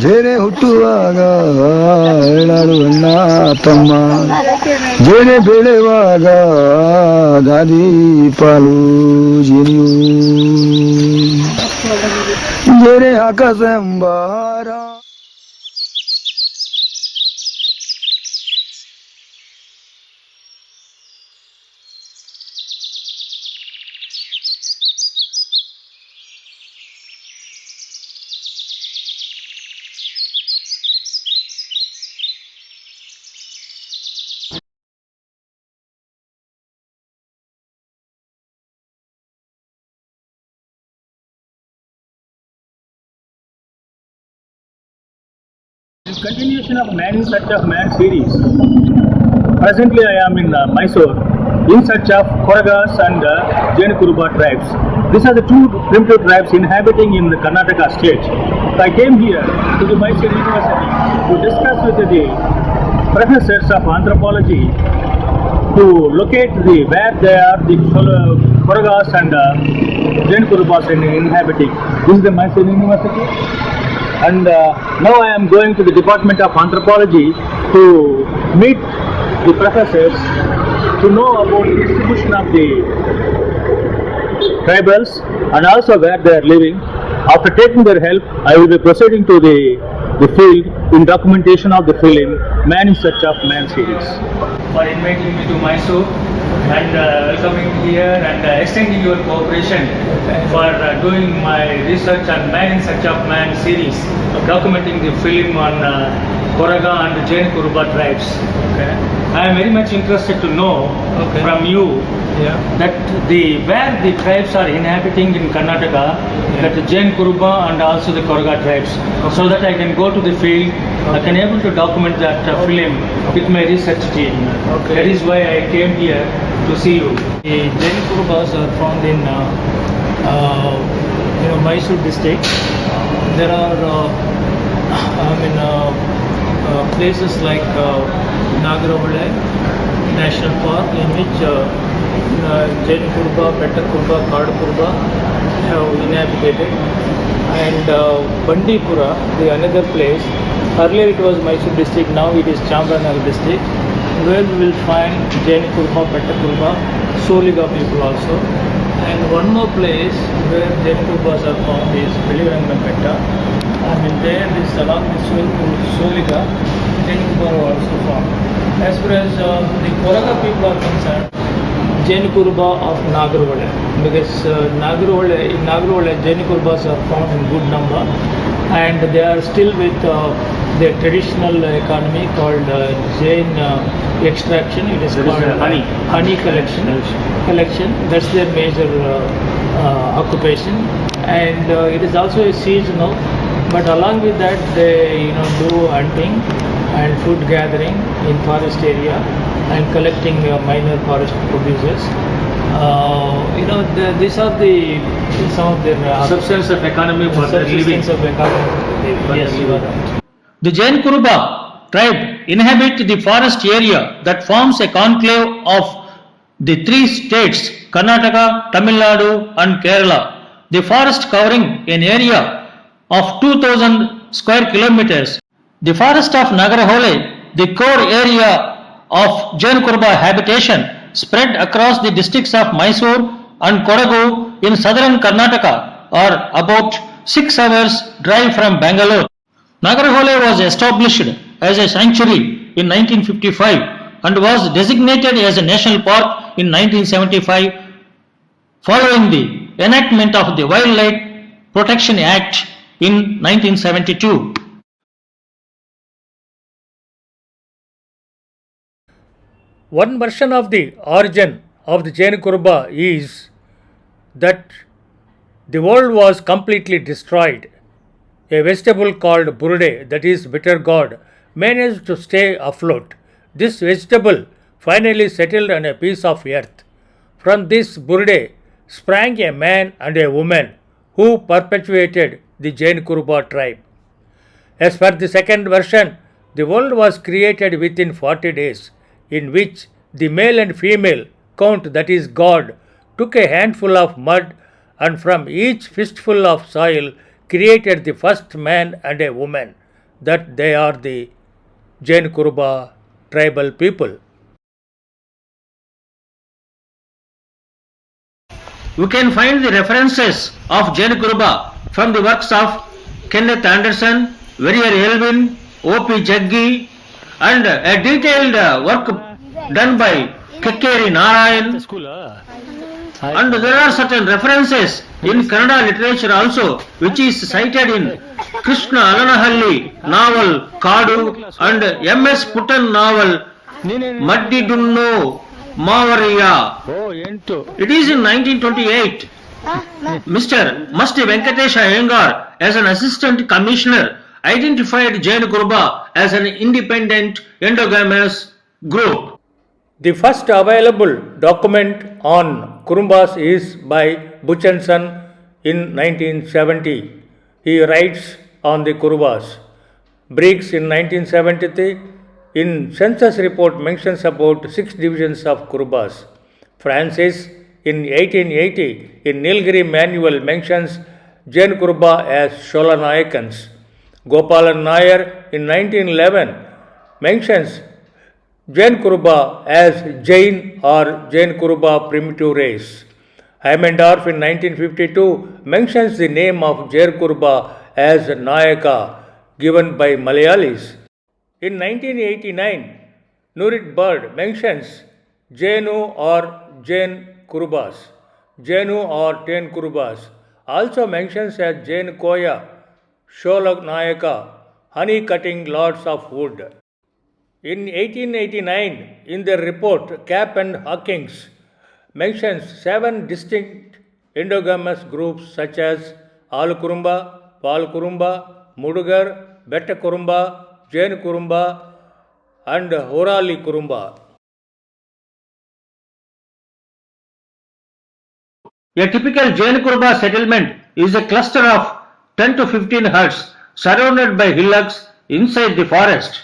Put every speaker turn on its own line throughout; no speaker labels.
ಜೇನೆ ಹುಟ್ಟುವಾಗ ಏಳಾಡು ಅಣ್ಣ ತಮ್ಮ, ಜೇನೆ ಬೆಳೆಯುವಾಗ ದಾದಿ ಪಾಲು ಜೇನಿಯು, ಜೇನೆ ಆಕಾಶಂಬಾರ.
Continuation of Man in Search of Man series. Presently I am in Mysore in search of Koragas and Jenu Kuruba tribes. These are the two primitive tribes inhabiting in the Karnataka state. So I came here to the Mysore University to discuss with the professors of anthropology to locate where they are the Koragas and Jenu Kurubas inhabiting. This is the Mysore University. And now I am going to the Department of Anthropology to meet the professors to know about the distribution of the tribals and also where they are living. After taking their help, I will be proceeding to the field in documentation of the film Man in Search of Man series. For inviting me to Mysore and welcoming here and extending your cooperation for doing my research on Man in Search of Man series, documenting the film on Koraga and Jenu Kuruba tribes. Okay. I am very much interested to know from you that where the tribes are inhabiting in Karnataka, that the Jenu Kuruba and also the Koraga tribes, so that I can go to the field, I can able to document that film with my research team. That is why I came here to see you. The Jenu Kurubas are found in Mysore district. There are places like Nagaravale National Park, in which Jenu Kuruba, Kuruba, Kuruba have inhabited, and Bandipura, the another place. Earlier it was Mysore district, now it is Chamranagar district, where we will find Jenu Kuruba, Kuruba, Soliga people also. And one more place where Jenu Kurubas are found is Pvtg. There is along the Soliga, Jenu Kuruba are also found. As far as the Koraga people are concerned, Jenu Kuruba of Nagaravale, because in Nagaravale Jenu Kurubas are found in good number, and they are still with their traditional economy called Jain extraction. It is called honey collection. That's their major occupation, and it is also a seasonal. But along with that, they do hunting and food gathering in forest area and collecting minor forest produces. These are some of their substance of economy for their living. Yes, you are right.
The Jenu Kuruba tribe inhabit the forest area that forms a conclave of the three states Karnataka, Tamil Nadu and Kerala. The forest covering an area of 2000 square kilometers. The forest of Nagarhole, the core area of Jenu Kuruba habitation, spread across the districts of Mysore and Kodagu in southern Karnataka, are about 6 hours drive from Bangalore. Nagarhole was established as a sanctuary in 1955 and was designated as a national park in 1975 following the enactment of the Wildlife Protection Act in 1972.
One version of the origin of the Jenu Kuruba is that the world was completely destroyed. A vegetable called burde, that is bitter gourd, managed to stay afloat. This vegetable finally settled on a piece of earth. From this burde sprang a man and a woman who perpetuated the Jenu Kuruba tribe. As per the second version, the world was created within 40 days, in which the male and female count, that is God, took a handful of mud and from each fistful of soil created the first man and a woman, that they are the Jenu Kuruba tribal people.
We can find the references of Jenu Kuruba from the works of Kenneth Anderson, Verrier Elvin, O.P. Jaggi, and a detailed work done by Kekkeri Narayan. And there are certain references in Kannada literature also, which is cited in Krishna Alanahalli novel Kadu and M.S. Puttan novel Maddidunno Mavariya. It is in 1928. Mr. Masti Venkatesha Iyengar, as an assistant commissioner, identified Jenu Kuruba as an independent endogamous group.
The first available document on Kurumbas is by Buchanson in 1970. He writes on the Kurumbas. Briggs in 1973 in census report mentions about 6 divisions of Kurumbas. Francis in 1880 in Nilgiri manual mentions Jenu Kuruba as Sholanayakans. Gopalan Nair in 1911 mentions Jenu Kuruba as Jain or Jenu Kuruba primitive race. Heimendorf in 1952 mentions the name of Jenu Kuruba as Nayaka, given by Malayalis. In 1989, Nurit Bird mentions Jenu or Jenu Kurubas. Jenu or Ten Kurubas also mentions as Jenu Koya, Sholak Nayaka, honey cutting lots of wood. In 1889, in their report, Cap and Hawkins mentions 7 distinct endogamous groups such as Alu Kurumba, Pal Kurumba, Mudugar, Betta Kurumba, Jenu Kurumba, and Horali Kurumba.
A typical Jenu Kuruba settlement is a cluster of 10 to 15 huts surrounded by hillocks inside the forest.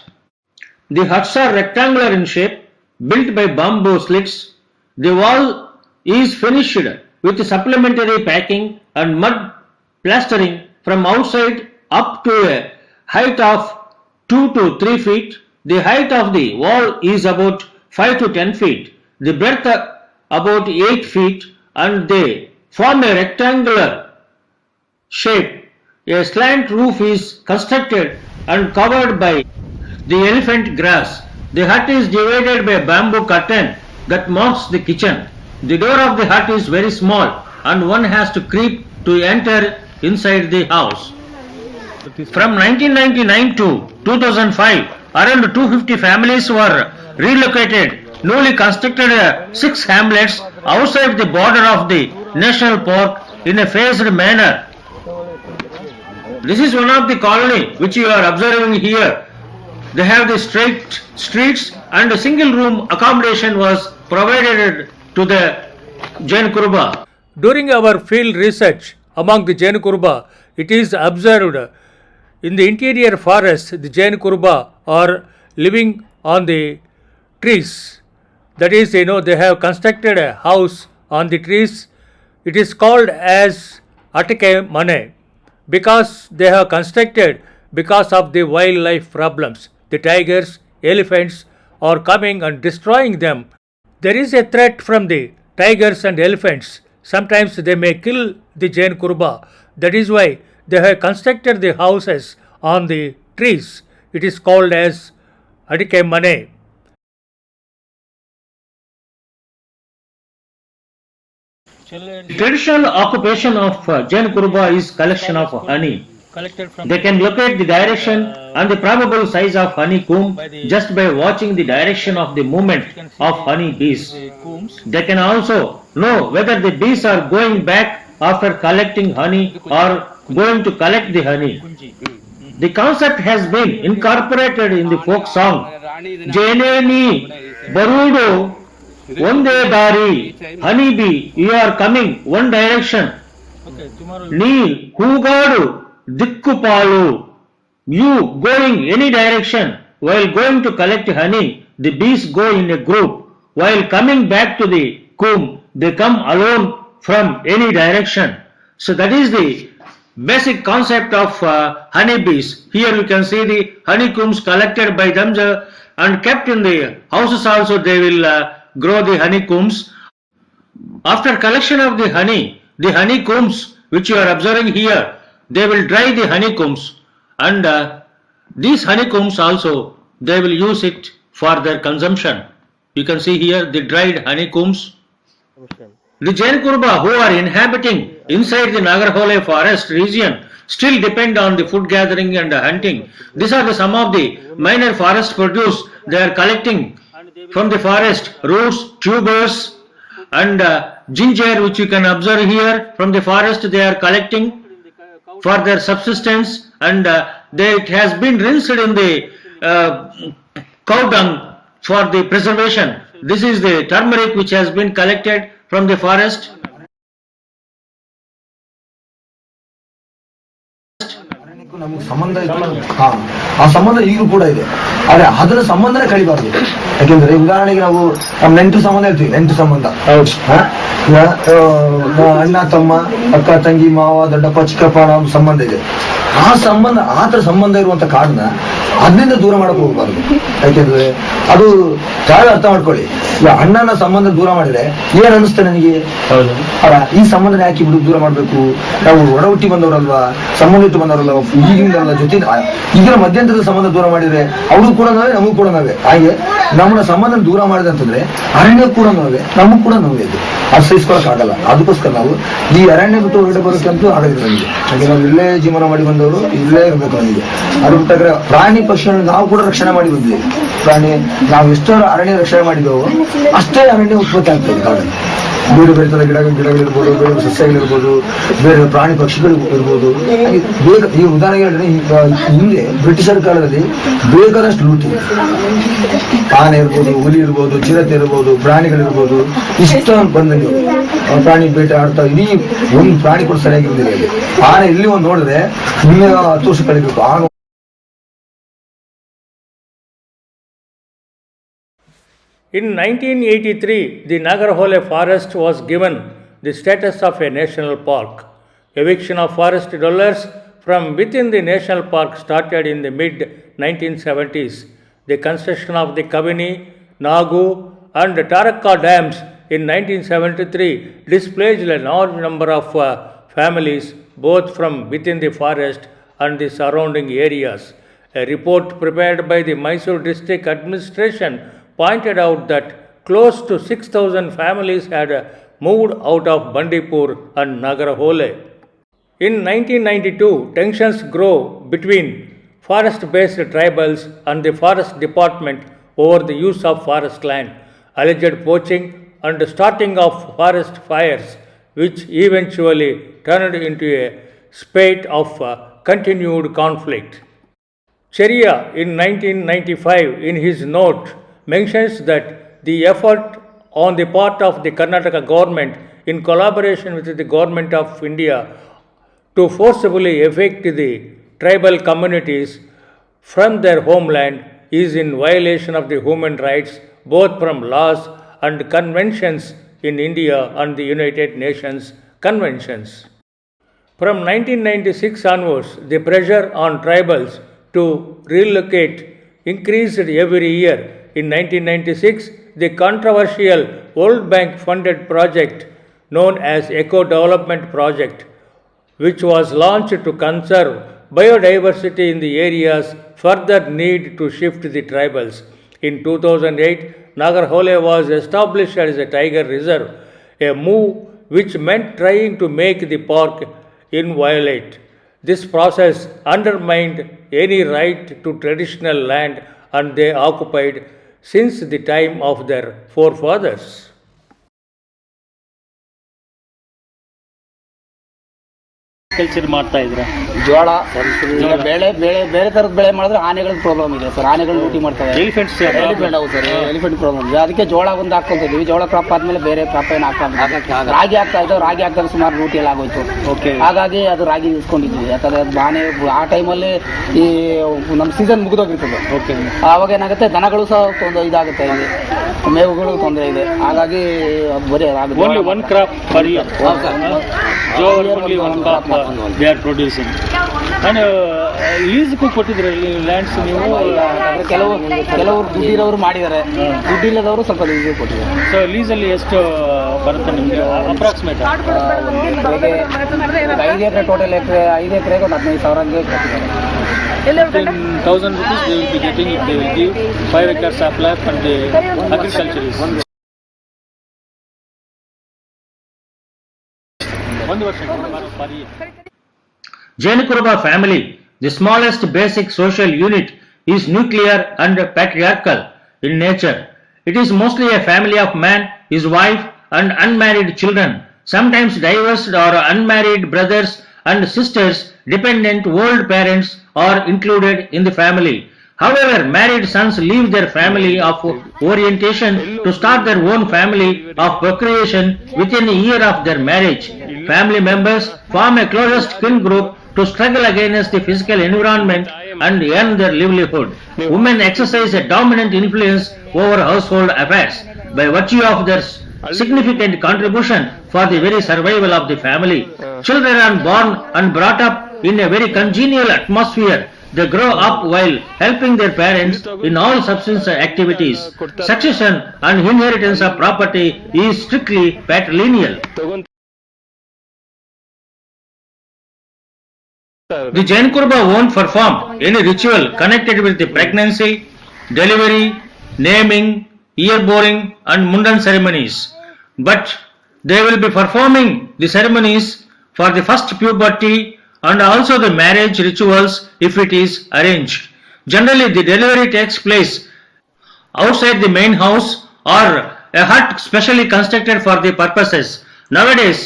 The huts are rectangular in shape, built by bamboo slits. The wall is finished with supplementary packing and mud plastering from outside up to a height of 2 to 3 feet. The height of the wall is about 5 to 10 feet. The breadth about 8 feet, and they form a rectangular shape. A slant roof is constructed and covered by the elephant grass. The hut is divided by a bamboo curtain that marks the kitchen. The door of the hut is very small and one has to creep to enter inside the house. From 1999 to 2005, around 250 families were relocated. Newly constructed 6 hamlets outside the border of the national park in a phased manner. This is one of the colony which you are observing here. They have the straight streets and a single room accommodation was provided to the Jenu Kuruba.
During our field research among the Jenu Kuruba, it is observed in the interior forest the Jenu Kuruba are living on the trees. That is, they have constructed a house on the trees. It is called as Atike Mane because they have constructed because of the wildlife problems. The tigers, elephants are coming and destroying them. There is a threat from the tigers and elephants. Sometimes they may kill the Jenu Kuruba. That is why they have constructed the houses on the trees. It is called as Atike Mane.
Traditional occupation of Jenu Kuruba is collection of honey. They can locate the direction and the probable size of honeycomb just by watching the direction of the movement of honey bees. They can also know whether the bees are going back after collecting honey or going to collect the honey. The concept has been incorporated in the folk song Jeneni Barudo Onde Dari, honeybee, you are coming one direction. Nee Hugadu Dikkupalu, you going any direction. While going to collect honey, the bees go in a group. While coming back to the comb, they come alone from any direction. So that is the basic concept of honeybees. Here you can see the honeycombs collected by them and kept in the houses also. They will grow the honeycombs. After collection of the honeycombs which you are observing here, they will dry the honeycombs, and these honeycombs also they will use it for their consumption. You can see here the dried honeycombs. The Jenu Kuruba who are inhabiting inside the Nagarhole forest region still depend on the food gathering and hunting. These are some of the minor forest produce they are collecting from the forest: roots, tubers, and ginger, which you can observe here from the forest. They are collecting for their subsistence, and it has been rinsed in the cow dung for the preservation. This is the turmeric which has been collected from the forest.
ನಮ್ಗೆ ಸಂಬಂಧ ಇತ್ತು, ಆ ಸಂಬಂಧ ಈಗಲೂ ಕೂಡ ಇದೆ. ಆದ್ರೆ ಅದರ ಸಂಬಂಧನೇ ಕಳಿಬಾರ್ದು. ಯಾಕೆಂದ್ರೆ ಉದಾಹರಣೆಗೆ ನಾವು ನಮ್ಮ ನೆಂಟು ಸಂಬಂಧ ಹೇಳ್ತೀವಿ, ನೆಂಟು ಸಂಬಂಧ, ಅಣ್ಣ ತಮ್ಮ, ಅಕ್ಕ ತಂಗಿ, ಮಾವ, ದೊಡ್ಡಪ್ಪ, ಚಿಕ್ಕಪ್ಪ, ನಮ್ಮ ಸಂಬಂಧ ಇದೆ. ಆ ಸಂಬಂಧ, ಆತರ ಸಂಬಂಧ ಇರುವಂತ ಕಾರಣ ಅದರಿಂದ ದೂರ ಮಾಡಕ್ ಹೋಗ್ಬಾರ್ದು. ಯಾಕೆಂದ್ರೆ ಅದು ತಾವೇ ಅರ್ಥ ಮಾಡ್ಕೊಳ್ಳಿ. ಈಗ ಅಣ್ಣನ ಸಂಬಂಧ ದೂರ ಮಾಡಿದ್ರೆ ಏನ್ ಅನಿಸ್ತೆ ನನಗೆ? ಈ ಸಂಬಂಧನ ಯಾಕೆ ಬಿಡು ದೂರ ಮಾಡ್ಬೇಕು? ನಾವು ಒಡ ಹುಟ್ಟಿ ಬಂದವರಲ್ವಾ, ಸಂಬಂಧಿಟ್ಟು ಬಂದವರಲ್ವಾ, ಈಗಿಂದಲ್ಲ, ಜೊತೆ ಈಗಿನ ಮಧ್ಯಂತರದ ಸಂಬಂಧ ದೂರ ಮಾಡಿದ್ರೆ ಅವ್ರಿಗೂ ಕೂಡ ನಾವೇ, ನಮಗೂ ಕೂಡ ನಾವೇ. ಹಾಗೆ ನಮ್ಮನ್ನ ಸಂಬಂಧ ದೂರ ಮಾಡಿದೆ ಅಂತಂದ್ರೆ ಅರಣ್ಯ ಕೂಡ ನಾವೇ, ನಮಗ್ ಕೂಡ ನಾವೇ. ಇದು ಅದು ಸಹಿಸ್ಕೊಳಕ್ ಆಗಲ್ಲ. ಅದಕ್ಕೋಸ್ಕರ ನಾವು ಈ ಅರಣ್ಯ ಬಿಟ್ಟು ಹೊರಗಡೆ ಬರೋಕ್ಕಂತೂ ಆಗೋದಿಲ್ಲ ನಮಗೆ. ಹಾಗೆ ನಾವು ಇಲ್ಲೇ ಜೀವನ ಮಾಡಿ ಬಂದವರು, ಇಲ್ಲೇ ಇರ್ಬೇಕು ನಮಗೆ. ಅದು ಬಿಟ್ಟಾಗ ಪ್ರಾಣಿ ಪಕ್ಷಿಗಳನ್ನ ನಾವು ಕೂಡ ರಕ್ಷಣೆ ಮಾಡಿ ಬಂದ್ವಿ. ಪ್ರಾಣಿ ನಾವು ಎಷ್ಟೋ ಅರಣ್ಯ ರಕ್ಷಣೆ ಮಾಡಿದೆವು, ಅಷ್ಟೇ ಅರಣ್ಯ ಉತ್ಪತ್ತಿ ಆಗ್ತದೆ ಕಾಡಲ್ಲಿ. ಬೇರೆ ಬೇರೆ ತರ ಗಿಡಗಳಿರ್ಬೋದು, ಬೇರೆ ಸಸ್ಯಗಳಿರ್ಬೋದು, ಬೇರೆ ಪ್ರಾಣಿ ಪಕ್ಷಿಗಳು ಇರ್ಬೋದು. ಬೇಗ ಈ ಉದಾಹರಣೆ ಹೇಳಿದ್ರೆ, ಹಿಂದೆ ಬ್ರಿಟಿಷರ ಕಾಲದಲ್ಲಿ ಬೇಕಾದಷ್ಟು ಲೂಟಿ, ಆನೆ ಇರ್ಬೋದು, ಹುಲಿ ಇರ್ಬೋದು, ಚಿರತೆ ಇರ್ಬೋದು, ಪ್ರಾಣಿಗಳಿರ್ಬೋದು, ಇಷ್ಟ ಬಂದಂಗೆ ಪ್ರಾಣಿ ಬೇಟೆ ಆಡ್ತಾ ಇಡೀ ಒಂದು ಪ್ರಾಣಿ ಕೂಡ ಸರಿಯಾಗಿರ್ದಿಲ್ಲ. ಆನೆ ಇಲ್ಲಿ ಒಂದು ನೋಡಿದ್ರೆ ನಿನ್ನೆ 10 ವರ್ಷ ಕಳಿಬೇಕು.
In 1983, the Nagarhole forest was given the status of a national park. Eviction of forest dwellers from within the national park started in the mid-1970s. The construction of the Kavini, Nagu and Tarakka dams in 1973 displaced a large number of families both from within the forest and the surrounding areas. A report prepared by the Mysore district administration pointed out that close to 6,000 families had moved out of Bandipur and Nagarhole. In 1992, tensions grew between forest-based tribals and the forest department over the use of forest land, alleged poaching and starting of forest fires, which eventually turned into a spate of continued conflict. Cheria in 1995 in his note mentions that the effort on the part of the Karnataka government in collaboration with the government of India to forcibly evict the tribal communities from their homeland is in violation of the human rights both from laws and conventions in India and the United Nations conventions. From 1996 onwards, the pressure on tribals to relocate increased every year. In 1996, the controversial World Bank funded project known as Eco Development Project, which was launched to conserve biodiversity in the areas, further need to shift the tribals. In 2008, Nagarhole was established as a tiger reserve, a move which meant trying to make the park inviolate. This process undermined any right to traditional land and they occupied since the time of their forefathers.
Culture ಮಾಡ್ತಾ ಇದ್ರ
ಜೋಳ, ಬೆಳೆ ಬೇರೆ ತರದ ಬೆಳೆ ಮಾಡಿದ್ರೆ ಆನೆಗಳ problem ಇದೆ ಸರ್. ಆನೆಗಳು ಲೂಟಿ ಮಾಡ್ತವೆ. ಎಲಿಫೆಂಟ್ ಹೌದು ಸರ್, ಎಲಿಫೆಂಟ್ ಪ್ರಾಬ್ಲಮ್ ಇದೆ. ಅದಕ್ಕೆ ಜೋಳ ಒಂದು ಹಾಕೊಂತಿದ್ವಿ. ಜೋಳ ಕ್ರಾಪ್ ಆದ್ಮೇಲೆ ಬೇರೆ ಕ್ರಾಪ್ ಏನು ರಾಗಿ ಹಾಕ್ತಾ ಇದ್ದೋ. ರಾಗಿ ಹಾಕಿದಾಗ ಸುಮಾರು ಲೂಟಿ ಎಲ್ಲ ಆಗೋಯ್ತು. ಹಾಗಾಗಿ ಅದು ರಾಗಿ ಇಸ್ಕೊಂಡಿದ್ವಿ. ಯಾಕಂದ್ರೆ ಆನೆ ಆ ಟೈಮಲ್ಲಿ ಈ ನಮ್ಮ ಸೀಸನ್ ಮುಗಿದೋಗಿರ್ತದೆ. ಆವಾಗ ಏನಾಗುತ್ತೆ, ದನಗಳು ಸಹ ಒಂದು ಇದಾಗುತ್ತೆ. ಮೇವುಗಳು ತೊಂದರೆ ಇದೆ, ಹಾಗಾಗಿ ಅದು ಬರೀ
Only one crop per year. Only one crop they are producing. And lease-ಗೂ ಕೊಟ್ಟಿದ್ರೆ ಲ್ಯಾಂಡ್ಸ್ ನೀವು?
ಕೆಲವರು ದುಡ್ಡಿರೋರು ಮಾಡಿದ್ದಾರೆ, ದುಡ್ಡಿಲ್ಲದವರು ಸ್ವಲ್ಪ ಲೀಸ್ ಕೊಟ್ಟಿದ್ದಾರೆ.
ಸೊ ಲೀಸಲ್ಲಿ ಎಷ್ಟು ಬರುತ್ತೆ ನಿಮಗೆ ಅಪ್ರಾಕ್ಸಿಮೇಟ್?
5 ಎಕರೆ ಟೋಟಲ್ ಎಕರೆ 5 ಎಕರೆಗೆ ಒಂದು 15,000 ಕೊಟ್ಟಿದ್ದಾರೆ.
10,000 rupees they will be getting if they will give 5 acres of land and the agriculture is. ಒಂದು ವರ್ಷ per year. Jenu Kuruba family, the smallest basic social unit, is nuclear and patriarchal in nature. It is mostly a family of man, his wife and unmarried children, sometimes divorced or unmarried brothers and sisters, dependent old parents are included in the family. However, married sons leave their family of orientation to start their own family of procreation within a year of their marriage. Family members form a closest kin group to struggle against the physical environment and earn their livelihood. Women exercise a dominant influence over household affairs by virtue of their significant contribution for the very survival of the family. Children are born and brought up in a very congenial atmosphere. They grow up while helping their parents in all subsistence activities. Succession and inheritance of property is strictly patrilineal. The Jenu Kuruba won't perform any ritual connected with the pregnancy, delivery, naming, ear boring and mundan ceremonies, but they will be performing the ceremonies for the first puberty and also the marriage rituals if it is arranged. Generally, the delivery takes place outside the main house or a hut specially constructed for the purposes. Nowadays,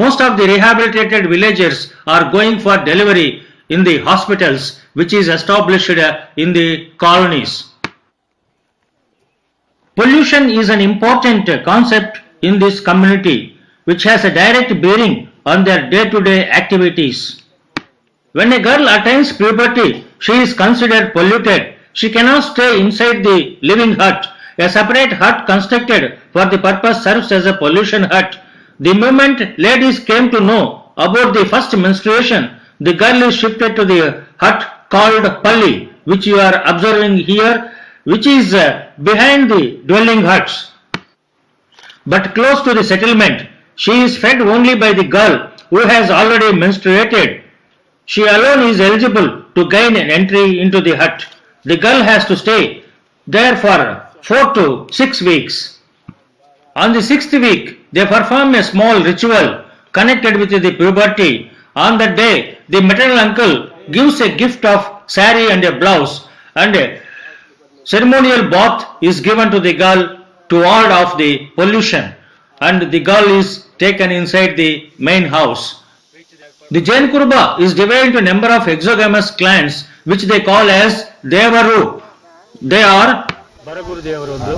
most of the rehabilitated villagers are going for delivery in the hospitals which is established in the colonies. Pollution is an important concept in this community which has a direct bearing on their day-to-day activities. When a girl attains puberty, she is considered polluted. She cannot stay inside the living hut. A separate hut constructed for the purpose serves as a pollution hut. The moment ladies came to know about the first menstruation, the girl is shifted to the hut called Palli, which you are observing here, which is behind the dwelling huts. But close to the settlement, she is fed only by the girl who has already menstruated. She alone is eligible to gain an entry into the hut. The girl has to stay there for 4 to 6 weeks. On the 6th week, they perform a small ritual connected with the puberty. On that day, the maternal uncle gives a gift of saree and a blouse, and a ceremonial bath is given to the girl to ward off the pollution, and the girl is taken inside the main house. The Jenu Kuruba is divided into a number of exogamous clans which they call as Devaru. They are
ಬರಗುರು ದೇವರು ಒಂದು,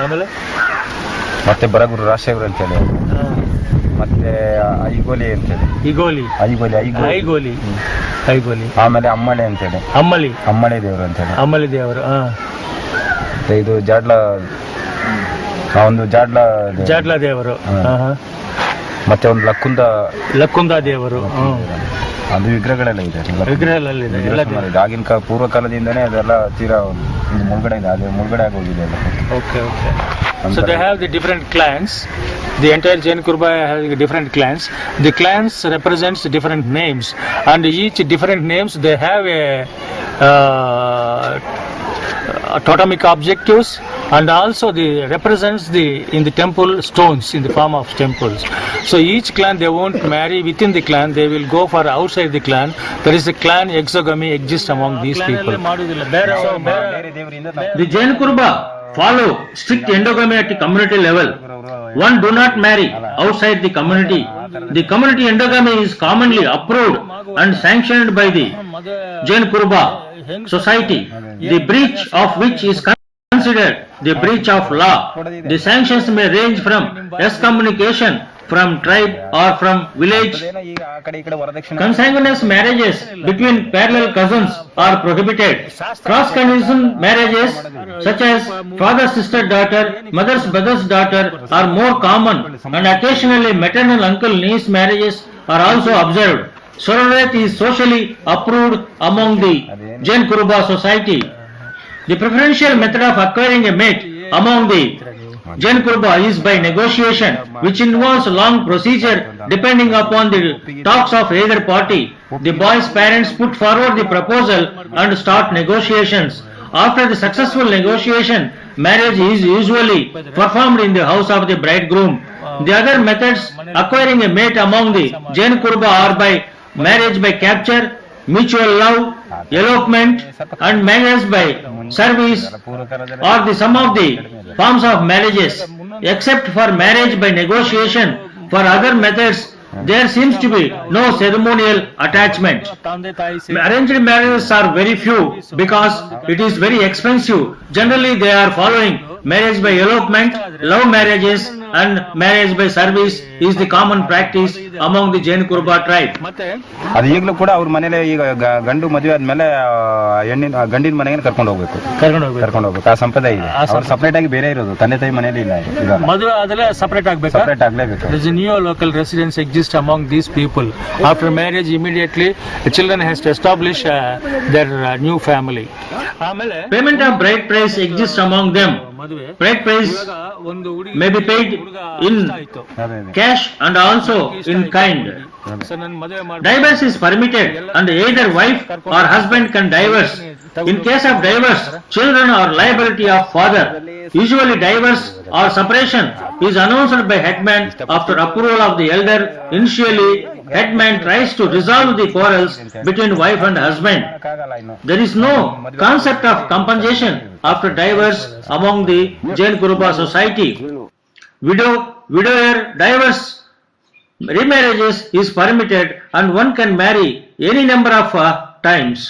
ಆಮೇಲೆ
ಮತ್ತೆ ಬರಗುರು ರಾಶೇವ್ರು ಅಂತೇಳಿ, ಮತ್ತೆ ಐಗೋಲಿ ಅಂತೇಳಿ, ಐಗೋಲಿ, ಆಮೇಲೆ ಅಮ್ಮಳೆ ಅಂತೇಳಿ, ಅಮ್ಮಳೆ ದೇವರು ಅಂತೇಳಿ,
ಅಮ್ಮಲಿ ದೇವರು.
ಮತ್ತೆ ಇದು ಒಂದು ಜಾಡ್ಲ ದೇವರು, ಮತ್ತೆ ಒಂದು ಲಕ್ಕುಂದ ದೇವರು. ಅದು ವಿಗ್ರಹಗಳೆಲ್ಲ ಇದೆ, ಆಗಿನ ಪೂರ್ವ ಕಾಲದಿಂದನೇ ಅದೆಲ್ಲ ತೀರಾ ಒಂದು ಮುಳುಗಡೆ ಇದೆ, ಅದು ಮುಳುಗಡೆ ಆಗೋಗಿದೆ.
Okay. So they have the different clans. The entire Jenu Kuruba has different clans. The clans represents different names, and each different names they have a totemic objectives, and also the represents in the temple stones in the form of temples. So each clan they won't marry within the clan, they will go for outside the clan. There is a clan exogamy exists among these people.
The Jenu Kuruba follow strict endogamy at the community level. One do not marry outside the community. The community endogamy is commonly approved and sanctioned by the Jenu Kuruba society, the breach of which is considered the breach of law. The sanctions may range from excommunication from tribe or from village.
ಅದೇನೋ ಈಗ ಆ ಕಡೆ ಈ ಕಡೆ ವರದಕ್ಷಿಣೆ
Consanguineous marriages between parallel cousins are prohibited. Cross-consanguineous marriages such as father-sister-daughter, mother-brother's-daughter are more common, and occasionally maternal uncle-niece marriages are also observed. Surrogate is socially approved among the Jenu Kuruba society. The preferential method of acquiring a mate among the Jenu Kuruba is by negotiation, which involves a long procedure depending upon the talks of either party. The boy's parents put forward the proposal and start negotiations. After the successful negotiation, marriage is usually performed in the house of the bridegroom. The other methods acquiring a mate among the Jenu Kuruba are by marriage by capture, mutual love, elopement, and marriage by service are the some of the forms of marriages. Except for marriage by negotiation, for other methods there seems to be no ceremonial attachment. Arranged marriages are very few because it is very expensive. Generally they are following marriage by elopement, love marriages, and marriage by service is the common practice among the Jenu Kuruba tribe.
ಅದು ಈಗಲೂ ಕೂಡ ಅವ್ರ ಮನೇಲೆ ಈಗ ಗಂಡು ಮದುವೆ ಆದ್ಮೇಲೆ ಗಂಡಿನ ಮನೆಗೆ ಕರ್ಕೊಂಡು ಹೋಗ್ಬೇಕು ಆ ಸಂಪ್ರದಾಯ ಇದೆ. ಅವ್ರು ಸಪರೇಟ್ ಆಗಿ ಬೇರೆ ಇರೋದು, ತಂದೆ ತಾಯಿ ಮನೇಲಿ ಇಲ್ಲ.
ಮದುವೆ ಆದ್ರೆ separate
ಆಗ್ಲೇಬೇಕು.
There is a new local residence exists among these people. After marriage, immediately the children has to establish their new family.
Payment of bride price exists among them. Bride price may be paid in cash and also in kind. Divorce is permitted and either wife or husband can divorce. In case of divorce, children are liability of father. Usually divorce or separation is announced by headman after approval of the elder. Initially, headman tries to resolve the quarrels between wife and husband. There is no concept of compensation after divorce among the Jenu Kuruba society. Widower divorce remarriages is permitted and one can marry any number of times.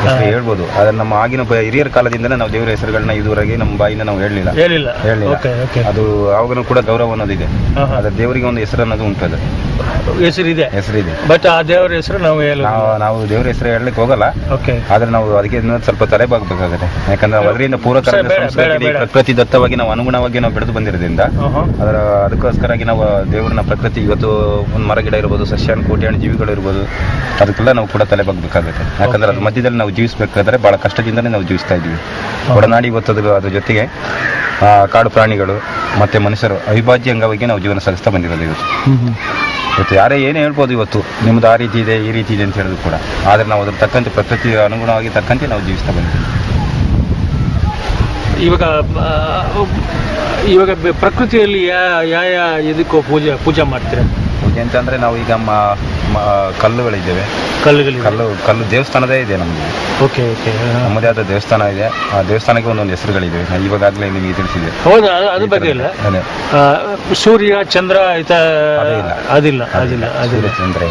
ಅಷ್ಟೇ ಹೇಳ್ಬೋದು. ಆದ್ರೆ ನಮ್ಮ ಆಗಿನ ಹಿರಿಯರ ಕಾಲದಿಂದಲೇ ನಾವು ದೇವರ ಹೆಸರುಗಳನ್ನ ಇದುವರೆಗೆ ನಮ್ಮ ಬಾಯಿಂದ ನಾವು ಹೇಳಲಿಲ್ಲ. ಅದು ಅವಾಗಲೂ ಕೂಡ ಗೌರವ ಅನ್ನೋದಿದೆ. ಅದ್ರ ದೇವರಿಗೆ ಒಂದು ಹೆಸರು ಅನ್ನೋದು ಉಂಟು. ಅದು ಹೆಸರಿದೆ.
ಬಟ್ ಆ ದೇವರ ಹೆಸರು
ನಾವು ದೇವರ ಹೆಸರು ಹೇಳಲಿಕ್ಕೆ ಹೋಗಲ್ಲ. ಆದ್ರೆ ನಾವು ಅದಕ್ಕೆ ಸ್ವಲ್ಪ ತಲೆಬಾಗಬೇಕಾಗುತ್ತೆ. ಯಾಕಂದ್ರೆ ಅದರಿಂದ ಪೂರ್ವಕರ ಪ್ರಕೃತಿ ದತ್ತವಾಗಿ ನಾವು ಅನುಗುಣವಾಗಿ ನಾವು ಬೆಳೆದು ಬಂದಿರೋದ್ರಿಂದ ಅದಕ್ಕೋಸ್ಕರಾಗಿ ನಾವು ದೇವರನ್ನ ಪ್ರಕೃತಿ ಇವತ್ತು ಒಂದು ಮರ ಗಿಡ ಇರ್ಬೋದು, ಸಸ್ಯಾನ್ ಕೋಟ್ಯಾಣ ಜೀವಿಗಳು ಇರ್ಬೋದು, ಅದಕ್ಕೆಲ್ಲ ನಾವು ಕೂಡ ತಲೆಬಾಗಬೇಕಾಗುತ್ತೆ. ಯಾಕಂದ್ರೆ ಅದು ಮಧ್ಯದಲ್ಲಿ ನಾವು ಜೀವಿಸಬೇಕಾದ್ರೆ ಬಹಳ ಕಷ್ಟದಿಂದನೇ ನಾವು ಜೀವಿಸ್ತಾ ಇದ್ವಿ. ಒಡನಾಡಿ ಇವತ್ತು ಅದ್ರ ಜೊತೆಗೆ ಕಾಡು ಪ್ರಾಣಿಗಳು ಮತ್ತೆ ಮನುಷ್ಯರು ಅವಿಭಾಜ್ಯ ಅಂಗವಾಗಿ ನಾವು ಜೀವನ ಸಾಗಿಸ್ತಾ ಬಂದಿರೋದು. ಇವತ್ತು ಯಾರೇ ಏನೇ ಹೇಳ್ಬೋದು, ಇವತ್ತು ನಿಮ್ದು ಆ ರೀತಿ ಇದೆ ಈ ರೀತಿ ಇದೆ ಅಂತ ಹೇಳಿದ್ರು ಕೂಡ, ಆದ್ರೆ ನಾವು ಅದ್ರ ತಕ್ಕಂತೆ ಪ್ರಕೃತಿ ಅನುಗುಣವಾಗಿ ತಕ್ಕಂತೆ ನಾವು ಜೀವಿಸ್ತಾ ಬಂದಿದ್ದೀವಿ.
ಇವಾಗ ಪ್ರಕೃತಿಯಲ್ಲಿ ಯಾವ ಇದಕ್ಕೂ ಪೂಜೆ ಮಾಡ್ತೀರಾ?
ಪೂಜೆ ಅಂತಂದ್ರೆ ನಾವು ಈಗ ಕಲ್ಲುಗಳಿದ್ದೇವೆ. ಕಲ್ಲು ದೇವಸ್ಥಾನದೇ ಇದೆ ನಮಗೆ. ನಮ್ಮದೇ ಆದ ದೇವಸ್ಥಾನ ಇದೆ. ಆ ದೇವಸ್ಥಾನಕ್ಕೆ ಒಂದೊಂದು ಹೆಸರುಗಳಿವೆ. ಇವಾಗಲೇ ನಿಮಗೆ ತಿಳಿಸಿದೆ.
ಹೌದಾ? ಅದ್ರ ಬಗ್ಗೆ ಇಲ್ಲ. ಸೂರ್ಯ ಚಂದ್ರ ಅದಿಲ್ಲ.
ಚಂದ್ರ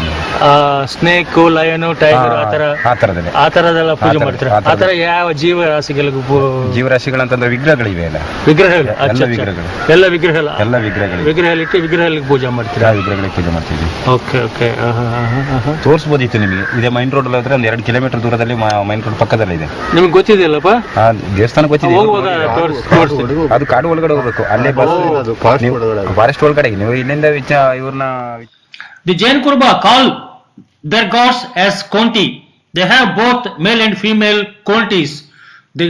ಸ್ನೇಕ್, ಲಯನ್, ಟೈಗರ್ ಆ ತರದೆಲ್ಲ ಪೂಜೆ ಮಾಡ್ತಾರೆ. ಆ ತರ ಯಾವ
ಜೀವರಾಶಿಗಳಂತಂದ್ರೆ ವಿಗ್ರಹಗಳಿವೆ ಅಲ್ಲ,
ಎಲ್ಲ ವಿಗ್ರಹಗಳಿಟ್ಟು ವಿಗ್ರಹಗಳಿಗೆ ಪೂಜೆ ಮಾಡ್ತೀರಾ?
ವಿಗ್ರಹಗಳಿಗೆ ಪೂಜೆ ಮಾಡ್ತೀವಿ.
ಓಕೆ.
ತೋರಿಸಬಹುದಿತ್ತು ನಿಮಗೆ. ಇದೇ ಮೈನ್ ರೋಡ್ ಅಲ್ಲಿ ಹೋದ್ರೆ ಒಂದು 2 ಕಿಲೋಮೀಟರ್ ದೂರದಲ್ಲಿ ಮೈನ್ ರೋಡ್ ಪಕ್ಕದಲ್ಲೇ ಇದೆ.
ನಿಮ್ಗೆ ಗೊತ್ತಿದೆಯಲ್ಲಪ್ಪ?
ದೇವಸ್ಥಾನ ಗೊತ್ತಿದೆ. ಅದು ಕಾಡು ಒಳಗಡೆ ಹೋಗ್ಬೇಕು. ಅಲ್ಲೇ ಫಾರೆಸ್ಟ್ ಒಳಗಡೆ ನೀವು ಇಲ್ಲಿಂದ ಇವ್ರನ್ನ.
The Jenu Kuruba call their gods as Konti. They have both male and female Kontis. The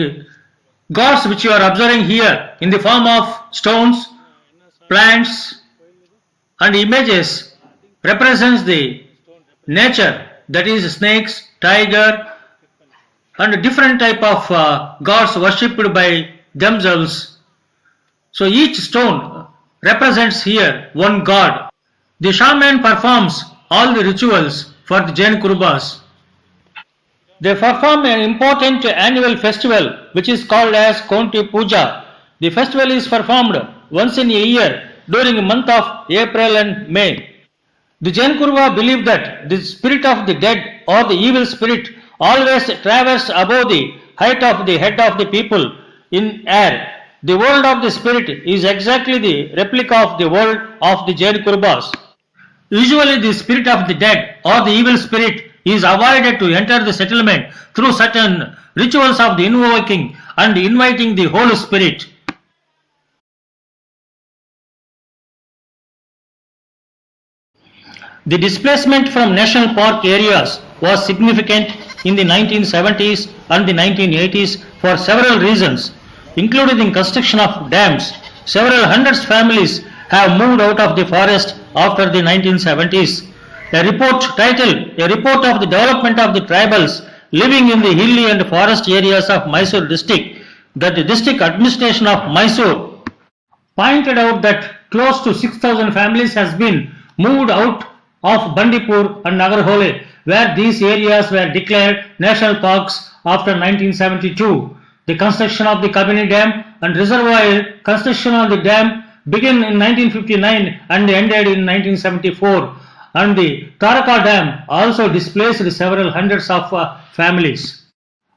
gods which you are observing here in the form of stones, plants and images represents the nature, that is snakes, tiger and different type of gods worshipped by themselves. So each stone represents here one god. The shaman performs all the rituals for the Jenu Kurubas. They perform an important annual festival which is called as Konti Puja. The festival is performed once in a year during the month of April and May. The Jenu Kuruba believe that the spirit of the dead or the evil spirit always travels above the height of the head of the people in air. The world of the spirit is exactly the replica of the world of the Jenu Kurubas. Usually the spirit of the dead or the evil spirit is avoided to enter the settlement through certain rituals of the invoking and inviting the Holy Spirit. The displacement from national park areas was significant in the 1970s and the 1980s for several reasons, including the construction of dams. Several hundreds families have moved out of the forest after the 1970s. A report titled "A Report of the Development of the Tribals Living in the Hilly and Forest Areas of Mysore District" that the district administration of Mysore pointed out that close to 6,000 families has been moved out of Bandipur and Nagarhole, where these areas were declared national parks after 1972. The construction of the Kabini Dam and reservoir construction on the dam began in 1959 and ended in 1974. And the Taraka Dam also displaced several hundreds of families.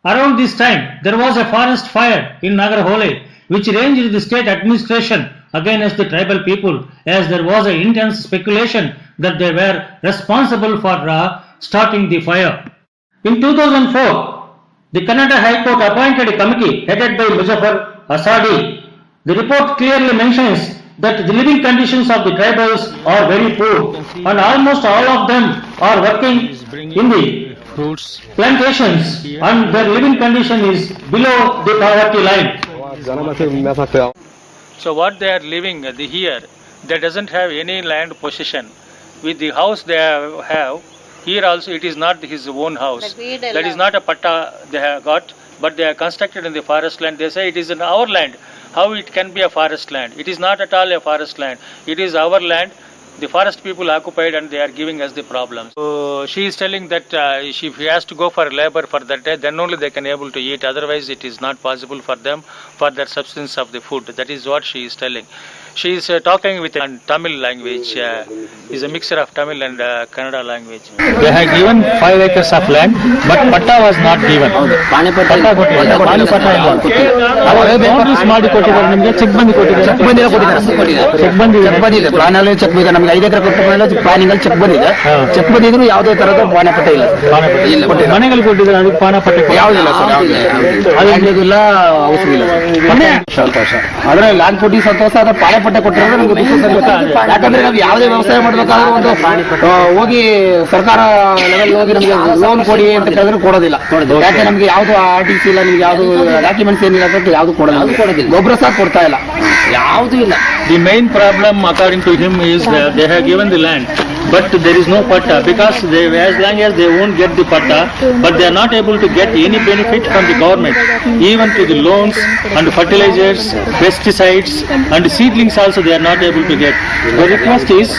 Around this time, there was a forest fire in Nagarhole, which ranged the state administration against the tribal people, as there was an intense speculation that they were responsible for starting the fire. In 2004, the Kannada High Court appointed a committee headed by Muzaffar Asadi. The report clearly mentions that the living conditions of the tribals are very poor, and almost all of them are working in the
fruits.
plantations, and their living condition is below the poverty line. So what they are living here, they doesn't have any land possession. With the house they have, here also it is not his own house. That is not a patta they have got, but they are constructed in the forest land. They say it is in our land. How it can be a forest land? It is not at all a forest land. It is our land. The forest people occupied and they are giving us the problems. So she is telling that if he has to go for labor for that day, then only they can able to eat. Otherwise it is not possible for them for their substance of the food. That is what she is telling. She is talking with a Tamil language. Is a mixture of Tamil and Kannada language. They had given 5 acres of land, but patta was not given. Patta boundaries ಮಾಡಿ ಕೊಟ್ಟಿದ್ದಾರೆ ನಿಮಗೆ check ಬಂದಿ ಕೊಟ್ಟಿದ್ದಾರೆ check ಬಂದಿದೆ
plan ಅಲ್ಲಿ check ಬಂದಿದೆ ನಮಗೆ 5 ಎಕರೆ ಕೊಟ್ಟ ಮೇಲೆ ಪ್ಲಾನಿಂಗ್ ಅಲ್ಲಿ ಚೆಕ್ ಬಂದಿದೆ ಚೆಕ್ ಬಂದಿದ್ರು ಯಾವುದೇ ತರದ ಪಾಣಪಟ್ಟ ಇಲ್ಲ
ಮನೆಗಳು ಕೊಟ್ಟಿದ್ದಾರೆ ಅದಕ್ಕೆ ಪಾಣಪಟ್ಟ
ಯಾವುದಿಲ್ಲ ಸರ್ ಯಾವುದಿಲ್ಲ ಔಷಧಿ ಇಲ್ಲ ಸಂತೋಷ ಆದ್ರೆ ಲ್ಯಾಂಡ್ ಕೊಟ್ಟಿ ಸಂತೋಷ ಅದ್ರ ಪಾಣಪಟ್ಟ ಕೊಟ್ಟಿರೋದು ನಮ್ಗೆ ಯಾಕಂದ್ರೆ ನಾವು ಯಾವುದೇ ವ್ಯವಸಾಯ ಮಾಡ್ಬೇಕಾದ್ರೂ ಒಂದು ಹೋಗಿ ಸರ್ಕಾರ ಲೆವೆಲ್ ಹೋಗಿ ನಮಗೆ ಲೋನ್ ಕೊಡಿ ಅಂತ ಕೇಳಿದ್ರೆ ಕೊಡೋದಿಲ್ಲ ಯಾಕೆ ನಮ್ಗೆ ಯಾವ್ದು RTC ಇಲ್ಲ ನಿಮ್ಗೆ ಯಾವ್ದು ಡಾಕ್ಯುಮೆಂಟ್ಸ್ ಏನಿಲ್ಲ ಅಂತ ಯಾವ್ದು ಕೊಡೋದಿಲ್ಲ ಗೊಬ್ಬರ ಸಹ ಕೊಡ್ತಾ ಇಲ್ಲ ಯಾವ್ದು ಇಲ್ಲ.
The main problem according to him is that they have given the land, but there is no patta because they, as long as they won't get the patta, but they are not able to get any benefit from the government, even to the loans and fertilizers, pesticides and seedlings also they are not able to get. The request is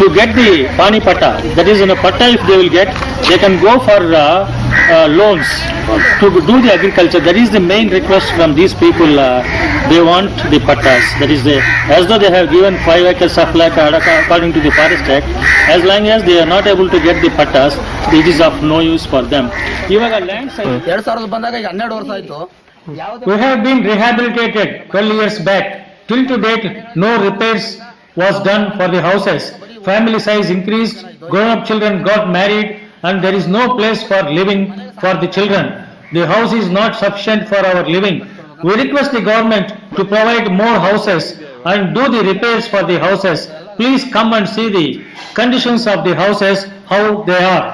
to get the pani patta, that is in a patta if they will get, they can go for loans to do the agriculture. That is the main request from these people. They want the pattas. That is as though they have given 5 acres of land according to the Forest Act. As long as they are not able to get the pattas, it is of no use for them. ಇವಾಗ land side
2000 ಬಂದಾಗ ಈಗ 12 ವರ್ಷ ಆಯ್ತು.
we have been rehabilitated 12 years back. Till to date, no repairs was done for the houses. Family size increased, grown-up children got married, and there is no place for living for the children. The house is not sufficient for our living. We request the government to provide more houses and do the repairs for the houses. Please come and see the conditions of the houses, how they are.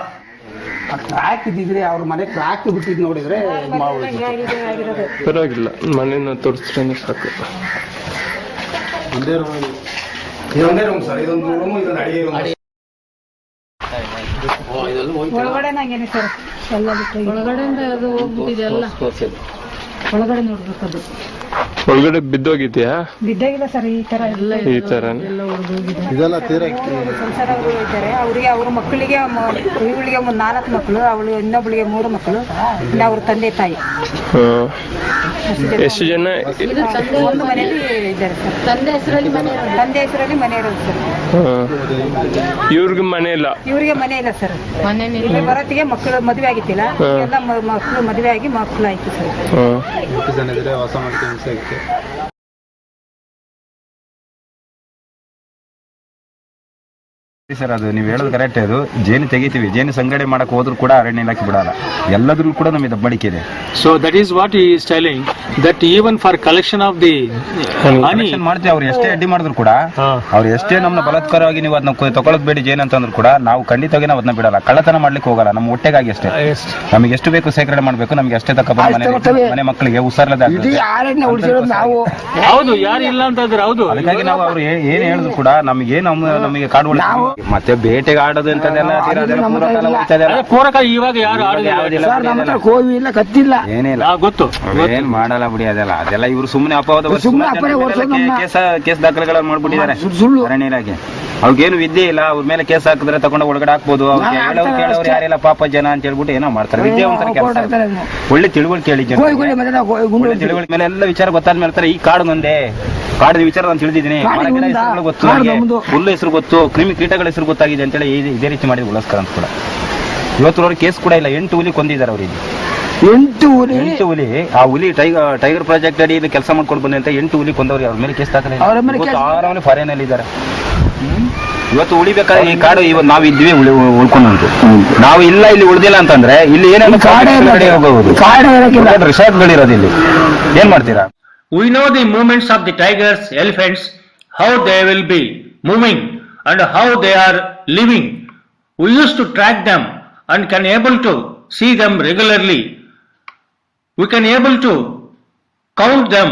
Track ಇದ್ದಿದ್ರೆ ಅವ್ರ ಮನೆ track ಬಿಟ್ಟಿದ್ ನೋಡಿದ್ರೆ
ಪರವಾಗಿಲ್ಲ ಮನೆನ ತೋರಿಸ್ರೆ ಸಾಕು.
ಒಂದೇ room sir, ಇದೊಂದು room ಇದೊಂದು ಅಡಿಗೆ ರೂಮ್.
ಒಳಗಡೆ ನಂಗೇನೆ ಸರ್ ಎಲ್ಲ ಬಿಟ್ಟು ಒಳಗಡೆಯಿಂದ ಅದು ಹೋಗ್ಬಿಟ್ಟಿದೆ ಎಲ್ಲ ಒಳಗಡೆ ನೋಡ್ಬೇಕದು.
ಒಳಗಡೆ ಬಿದ್ದೋಗಿದ್ಯಾ?
ಬಿದ್ದಾಗಿಲ್ಲ ಸರ್, ಈ ತರ ಎಲ್ಲ
ಈ ತರ
ಇದೆಲ್ಲ ಸಂಸಾರವರು ಇದ್ದಾರೆ. ಅವರಿಗೆ ಅವ್ರ ಮಕ್ಕಳಿಗೆ ಇವಳಿಗೆ 4 ಮಕ್ಕಳು, ಅವಳು ಇನ್ನೊಬ್ಳಿಗೆ 3 ಮಕ್ಕಳು, ಇಲ್ಲ ಅವ್ರ ತಂದೆ ತಾಯಿ.
ಎಷ್ಟು ಜನ?
ಒಂದು ಮನೆಯಲ್ಲಿ ಇದ್ದಾರೆ ಸರ್. ತಂದೆ ಹೆಸರಲ್ಲಿ ಮನೆ ಇರೋದು ಸರ್.
ಇವ್ರಿಗೆ ಮನೆ ಇಲ್ಲ?
ಇವರಿಗೆ ಮನೆ ಇಲ್ಲ ಸರ್. ಇಲ್ಲಿ ಬರೋತ್ತಿಗೆ ಮಕ್ಕಳು ಮದುವೆ ಆಗಿದ್ದಿಲ್ಲ, ಎಲ್ಲ ಮಕ್ಕಳು ಮದುವೆ ಆಗಿ ಮಕ್ಕಳು ಆಯ್ತು ಸರ್.
ವಾಸ ಮಾಡ್ತೀವಿ.
ಸರ್ ಅದು ನೀವು ಹೇಳೋದು ಕರೆಕ್ಟ್. ಅದು ಜೇನು ತೆಗಿತೀವಿ, ಜೇನು ಸಂಗ್ರಹಣೆ ಮಾಡಕ್ ಹೋದ್ರು ಕೂಡ ಅರಣ್ಯ ಇಲಾಖೆ ಬಿಡಲ್ಲ, ಎಲ್ಲದ್ರೂ ಕೂಡ ನಮಗೆ ದಬ್ಬಳಿಕೆ ಇದೆ.
So that is what he is telling, that even for collection of the honey
ಮಾಡ್ತೀವಿ. ಅವ್ರು ಎಷ್ಟೇ ಅಡ್ಡಿ ಮಾಡಿದ್ರು ಕೂಡ, ಅವ್ರು ಎಷ್ಟೇ ನಮ್ಮನ್ನ ಬಲಾತ್ಕಾರವಾಗಿ ನೀವು ಅದನ್ನ ತಗೊಳ್ಳೋದು ಬೇಡಿ ಜೇನು ಅಂತಂದ್ರು ಕೂಡ ನಾವು ಖಂಡಿತವಾಗಿ ನಾವು ಅದನ್ನ ಬಿಡಲ್ಲ. ಕಳ್ಳತನ ಮಾಡ್ಲಿಕ್ಕೆ ಹೋಗಲ್ಲ, ನಮ್ಮ ಹೊಟ್ಟೆಗಾಗಿ ಅಷ್ಟೇ. ನಮಗೆ ಎಷ್ಟು ಬೇಕು ಸೇಕರಣೆ ಮಾಡ್ಬೇಕು, ನಮಗೆ ಅಷ್ಟೇ ತಕ್ಕ ಮನೆ ಮಕ್ಕಳಿಗೆ ಉಸಾರ್ಲದ.
ಹೌದು, ಯಾರು ಇಲ್ಲ ಅಂತಂದ್ರೆ ಹೌದು.
ಅದಕ್ಕಾಗಿ ನಾವು ಅವ್ರು ಏನ್ ಹೇಳಿದ್ರು ಕೂಡ ನಮಗೆ ಕಾಡು ಮತ್ತೆ ಬೇಟೆಗೆ ಆಡೋದು ಅಂತದೆಲ್ಲ
ಪೂರಕ ಇವಾಗ ಯಾರು
ಕೋವಿಲ್ಲ ಕತ್ತಿಲ್ಲ
ಏನಿಲ್ಲ,
ಗೊತ್ತು
ಏನ್ ಮಾಡಲ್ಲ ಬಿಡಿ. ಅದೆಲ್ಲ ಇವ್ರು ಸುಮ್ಮನೆ ಅಪವಾದ ಕೇಸ್ ದಾಖಲೆಗಳನ್ನು ಮಾಡ್ಬಿಟ್ಟಿದ್ದಾರೆ ಅರಣ್ಯ ಇಲಾಖೆ. ಅವ್ರಿಗೇನು ವಿದ್ಯೆ ಇಲ್ಲ, ಅವ್ರ ಮೇಲೆ ಕೇಸ್ ಹಾಕಿದ್ರೆ ತಗೊಂಡು ಒಳಗಡೆ ಹಾಕ್ಬೋದು. ಕೇಳೋರು ಯಾರಿಲ್ಲ ಪಾಪ ಜನ ಅಂತ ಹೇಳ್ಬಿಟ್ಟು ಏನೋ ಮಾಡ್ತಾರೆ. ವಿದ್ಯಾವಂತರ ಕೆಲಸ, ಒಳ್ಳೆ ತಿಳುವಳಿಕೆ ಹೇಳಿ ಜನ, ಒಳ್ಳೆ ತಿಳುವಳಿಕೆ ಮೇಲೆ ಎಲ್ಲ ವಿಚಾರ ಗೊತ್ತಾದ್ಮೇಲೆ ಹೇಳ್ತಾರೆ ಈ ಕಾಡು ಒಂದೇ ಕಾಡಿನ ವಿಚಾರ ನಾನು ತಿಳಿದಿದ್ದೀನಿ, ಗೊತ್ತು, ಹುಲ್ಲು ಹೆಸರು ಗೊತ್ತು, ಕ್ರಿಮಿ ಕೀಟಗಳ ಹೆಸರು ಗೊತ್ತಾಗಿದೆ ಅಂತೇಳಿ ಇದೇ ರೀತಿ ಮಾಡಿದ ಉಳಸ್ಕರ ಅಂತ ಕೂಡ. ಇವತ್ತುವರೆಗೆ ಕೇಸ್ ಕೂಡ ಇಲ್ಲ. 8 ಹುಲಿ ಕೊಂದಿದ್ದಾರೆ ಅವರಿಗೆ. 8 ಹುಲಿ. ಆ ಹುಲಿ ಟೈಗರ್ ಪ್ರಾಜೆಕ್ಟ್ ಅಡಿ ಕೆಲಸ ಮಾಡ್ಕೊಂಡು ಬಂದೆ ಅಂತ 8 ಹುಲಿ ಕೊಂದವ್ರಿಗೆ ಅವ್ರ ಮೇಲೆ ಕೇಸ್ ದಾಖಲೆ. ಆರಾಮಲ್ಲಿ ಫಾರಿನ್ ಅಲ್ಲಿ ಇದ್ದಾರೆ. ಇವತ್ತು ಉಳಿಬೇಕಾದ್ರೆ ಈ ಕಾಡು ಇವತ್ತು ನಾವು ಇದ್ವಿ ಉಳ್ಕೊಂಡು ನಾವು ಇಲ್ಲ, ಇಲ್ಲಿ ಉಳಿದಿಲ್ಲ ಅಂತಂದ್ರೆ ಇಲ್ಲಿ ಏನೇನು ಹೋಗಬಹುದು, ರಿಸಾರ್ಟ್ಗಳಿರೋದು ಇಲ್ಲಿ ಏನ್ ಮಾಡ್ತೀರಾ?
We know the movements of the tigers, elephants, how they will be moving and how they are living. We used to track them and can able to see them regularly. We can able to count them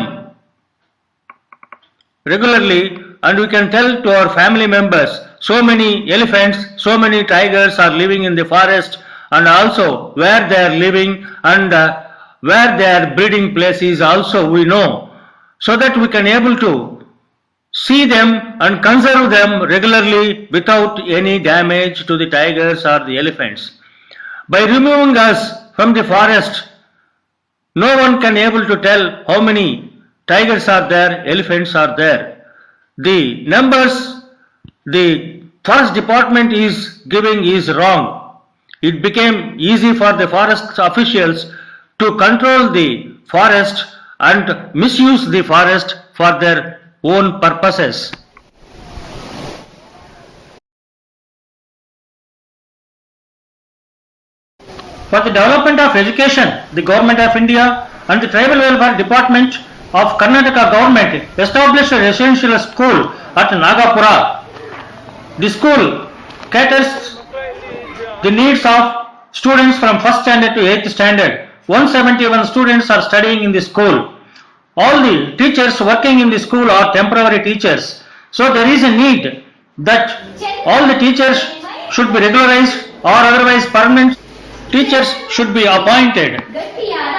regularly and we can tell to our family members so many elephants, so many tigers are living in the forest, and also where they are living and where their breeding place is also we know, so that we can able to see them and conserve them regularly without any damage to the tigers or the elephants. By removing us from the forest, no one can able to tell how many tigers are there, elephants are there. The numbers the forest department is giving is wrong. It became easy for the forest officials to control the forest and misuse the forest for their own purposes. For the development of education, the Government of India and the Tribal Welfare Department of Karnataka government established a residential school at Nagapura. The school caters the needs of students from 1st standard to 8th standard. 171 students are studying in the school. All the teachers working in the school are temporary teachers. So there is a need that all the teachers should be regularized or otherwise permanent teachers should be appointed.
ಗಟ್ಟಿಯಾದ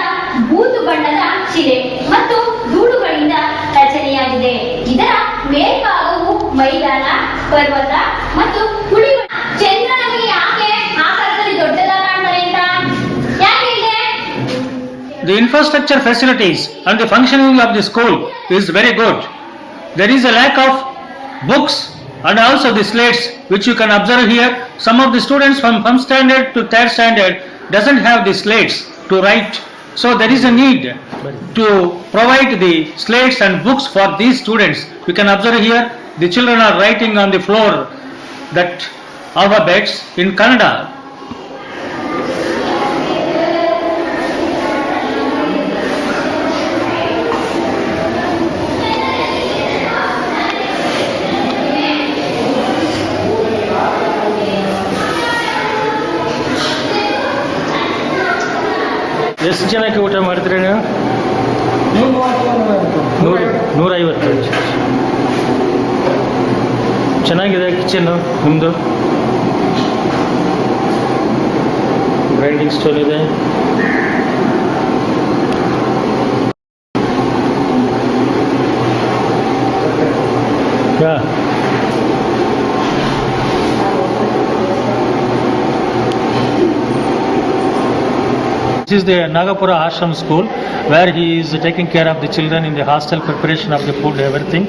ಬೂದು ಬಣ್ಣದ ಶಿಲೆ ಮತ್ತು ಧೂಳುಗಳಿಂದ ರಚನೆಯಾಗಿದೆ. ಇದರ ಮೇಲ್ಭಾಗವು ಮೈದಾನ, ಪರ್ವತ ಮತ್ತು ಹುಳಿ. ಚಂದ್ರ ನಮಗೆ ಯಾಕೆ ಆಕಾರದಲ್ಲಿ ದೊಡ್ಡದಾಗಿ ಕಾಣ್ತಾರೆ ಅಂತ ಯಾಕೆ ಇದೆ?
The infrastructure facilities and the functioning of the school is very good. There is a lack of books and also the slates which you can observe here. Some of the students from 1st standard to 3rd standard doesn't have the slates to write. So there is a need to provide the slates and books for these students. You can observe here the children are writing on the floor that alphabets in Kannada. ಎಷ್ಟು ಜನಕ್ಕೆ ಊಟ ಮಾಡ್ತೀರಿ ನೀವು? 150. ಚೆನ್ನಾಗಿದೆ kitchen ನಿಮ್ಮದು. Grinding stone ಇದೆ. This is the Nagapura Ashram school where he is taking care of the children in the hostel, preparation of the food, everything.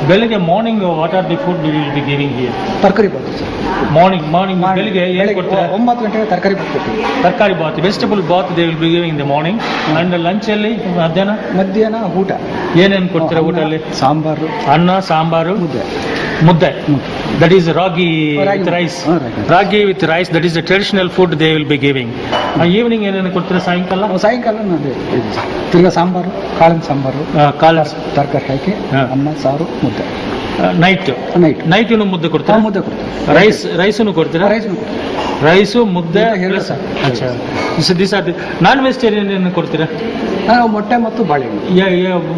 Bellige morning, what are the food we will be giving here?
ತರಕಾರಿ
morning ಬೆಳಿಗ್ಗೆ ಏನು ಕೊಡ್ತೀರಾ?
9 ಗಂಟೆಗೆ ತರಕಾರಿ ಕೊಡ್ತೀವಿ.
ತರಕಾರಿ bath, vegetable bath they will be giving in the morning. And ಲಂಚಲ್ಲಿ
ಮಧ್ಯಾಹ್ನ ಊಟ
ಏನೇನು ಕೊಡ್ತೀರಾ? ಊಟಲ್ಲಿ
ಸಾಂಬಾರು,
ಅನ್ನ, ಸಾಂಬಾರು, ಮುದ್ದೆ. That is ragi with rice. Ragi with rice, that is the traditional food they will be giving. Evening ಏನೇನು ಕೊಡ್ತೀರಾ?
ಸಾಯಂಕಾಲ ತಿರ್ಗಾ ಸಾಂಬಾರು, ಕಾಳಿನ ಸಾಂಬಾರು, ತರಕಾರಿ ಹಾಕಿ ಅನ್ನ, ಸಾರು, ಮುದ್ದೆ.
ನೈಟ್ ಮುದ್ದೆ ಕೊಡ್ತೀರಾ?
ಮುದ್ದೆ ಕೊಡ್ತೀವಿ.
ರೈಸನ್ನು ಕೊಡ್ತೀರಾ? ರೈಸು, ಮುದ್ದೆ. ನಾನ್ ವೆಜಿಟೇರಿಯನ್ ಏನು ಕೊಡ್ತೀರಾ?
ಮೊಟ್ಟೆ ಮತ್ತು ಬಾಳೆಹಣ್ಣು.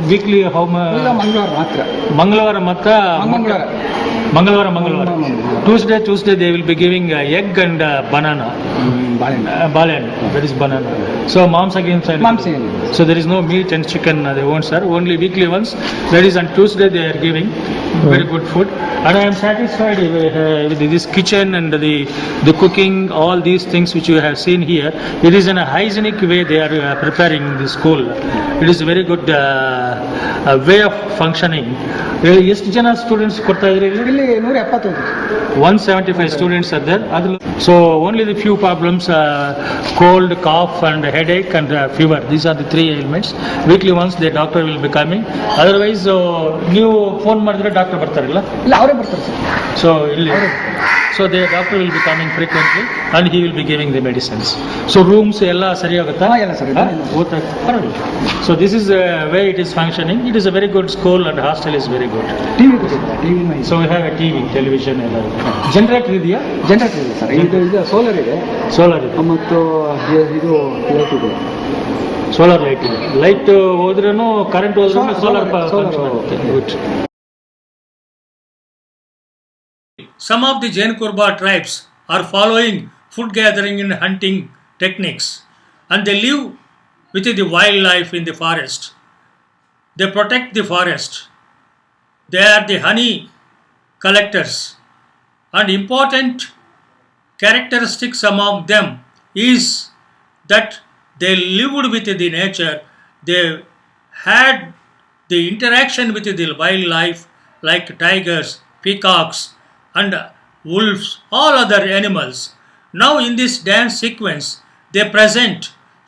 ವೀಕ್ಲಿ
ಮಂಗಳವಾರ ಮಾತ್ರ.
ಮಂಗಳವಾರ. Tuesday they will be giving egg and banana. Balayhannu. That is banana. So Mamsa games. So there is no meat and chicken they won't serve. Only weekly once. That is on Tuesday they are giving very good food. And I am satisfied with this kitchen and the cooking, all these things which you have seen here. It is in a hygienic way they are preparing the school. It is a very good way of functioning. ಎಷ್ಟು ಜನ students ಕೊಡ್ತಾ ಇದ್ರಿ ಇಲ್ಲಿ? 175 students are there. So only the few problems, cold, cough and headache and fever. These are the 3 ailments. Weekly once the doctor will be coming. Otherwise ನೀವು phone ಮಾಡಿದ್ರೆ doctor ಬರ್ತಾರಲ್ಲ?
ಇಲ್ಲ, ಅವರೇ ಬರ್ತಾರೆ sir.
So the doctor will be coming frequently and he will be giving the medicines. So rooms ಎಲ್ಲ ಸರಿಯಾಗುತ್ತಾ?
ಎಲ್ಲ ಸರಿ.
So this is the way it is functioning. It is a very good school and hostel is very good.
TV.
So we have a TV, television ಎಲ್ಲ. Generator ಇದೆಯಾ?
Generator ಇದೆ sir. ಇದು solar ಇದೆ. ಮತ್ತು ಇದು ಲೈಟ್ ಇದೆ.
Solar light ಇದೆ. Light ಹೋದ್ರೂ ಕರೆಂಟ್ ಹೋದ್ರೂ ಸೋಲಾರ್ ಬರುತ್ತೆ. Some of the Jenukuruba tribes are following food gathering and hunting techniques, and they live with the wildlife in the forest. They protect the forest. They are the honey collectors, and important characteristics among them is that they lived with the nature. They had the interaction with the wildlife like tigers, peacocks and wolves, all other animals. Now in this dance sequence they present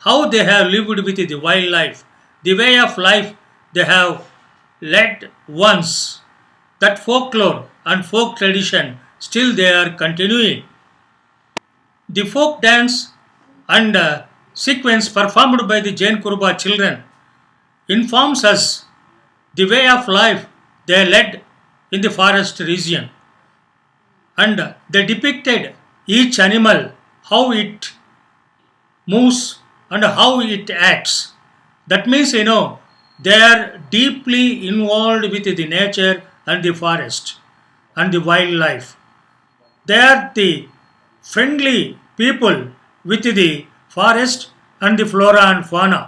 how they have lived with the wildlife, the way of life they have led once. That folklore and folk tradition still they are continuing. The folk dance and sequence performed by the Jenu Kuruba children informs us the way of life they led in the forest region. And they depicted each animal, how it moves and how it acts. That means, they are deeply involved with the nature and the forest and the wildlife. They are the friendly people with the forest and the flora and fauna.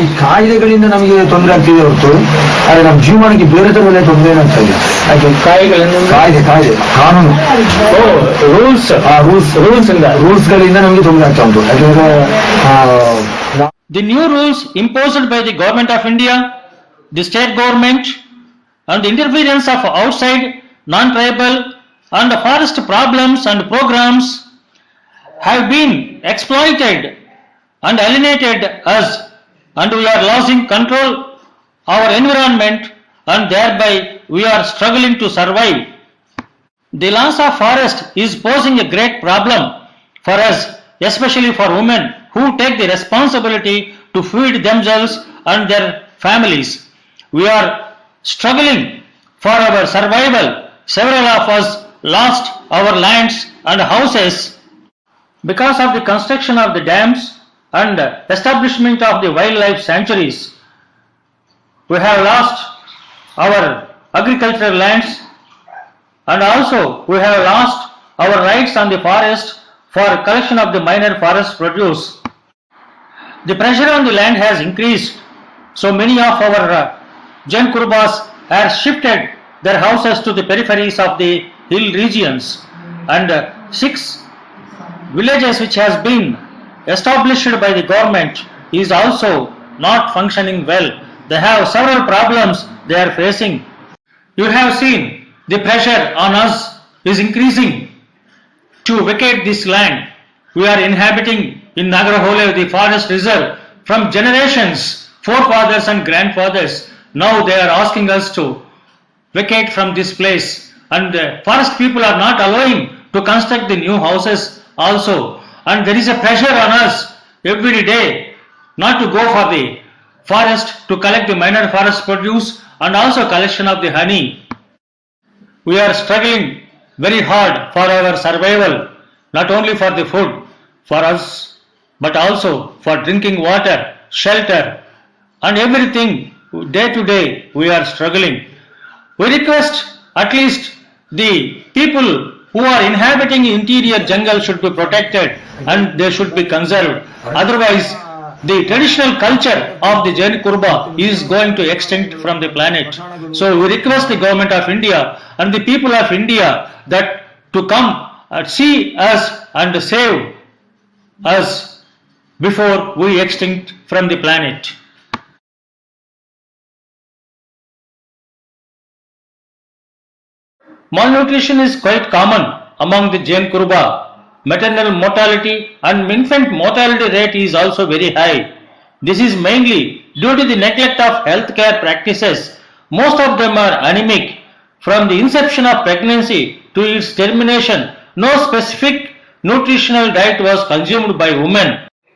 ಈ ಕಾಯಿಲೆಗಳಿಂದ ನಮಗೆ ತೊಂದರೆ ಆಗ್ತಿದೆ ಹೊರತು ಆದ್ರೆ ನಮ್ಮ ಜೀವನಕ್ಕೆ ಬೇರೆ ತರದಲ್ಲಿ ತೊಂದರೆ ಏನಾಗ್ತಾ ಇಲ್ಲ. ಯಾಕೆ ಕಾಯ್ದೆ ಕಾನೂನು ರೂಲ್ಸ್ ಗಳಿಂದ ನಮಗೆ ತೊಂದರೆ ಆಗ್ತಾ ಉಂಟು. ಯಾಕಂದ್ರೆ
The new rules imposed by the government of India, the state government, and the interference of outside non-tribal and forest problems and programs have been exploited and alienated us, and we are losing control our environment, and thereby we are struggling to survive. The loss of forest is posing a great problem for us, especially for women who take the responsibility to feed themselves and their families. We are struggling for our survival. Several of us lost our lands and houses because of the construction of the dams and establishment of the wildlife sanctuaries. We have lost our agricultural lands, and also we have lost our rights on the forest for collection of the minor forest produce. The pressure on the land has increased, so many of our Jenu Kurubas have shifted their houses to the peripheries of the hill regions, and 6 villages which has been established by the government is also not functioning well. They have several problems they are facing. You have seen the pressure on us is increasing to vacate this land. We are inhabiting in Nagarhole, the forest reserve, from generations, forefathers and grandfathers. Now they are asking us to vacate from this place, and the forest people are not allowing to construct the new houses also, and there is a pressure on us every day not to go for the forest to collect the minor forest produce and also collection of the honey. We are struggling very hard for our survival, not only for the food for us, but also for drinking water, shelter, and everything. Day to day we are struggling. We request at least the people who are inhabiting interior jungle should be protected and they should be conserved. Otherwise, the traditional culture of the Jenu Kuruba is going to extinct from the planet. So we request the government of India and the people of India that to come and see us and save us before we extinct from the planet. Malnutrition is quite common among the Jenu Kuruba. Maternal mortality and infant mortality rate is also very high. This is mainly due to the neglect of healthcare practices. Most of them are anemic. From the inception of pregnancy to its termination, no specific nutritional diet was consumed by women.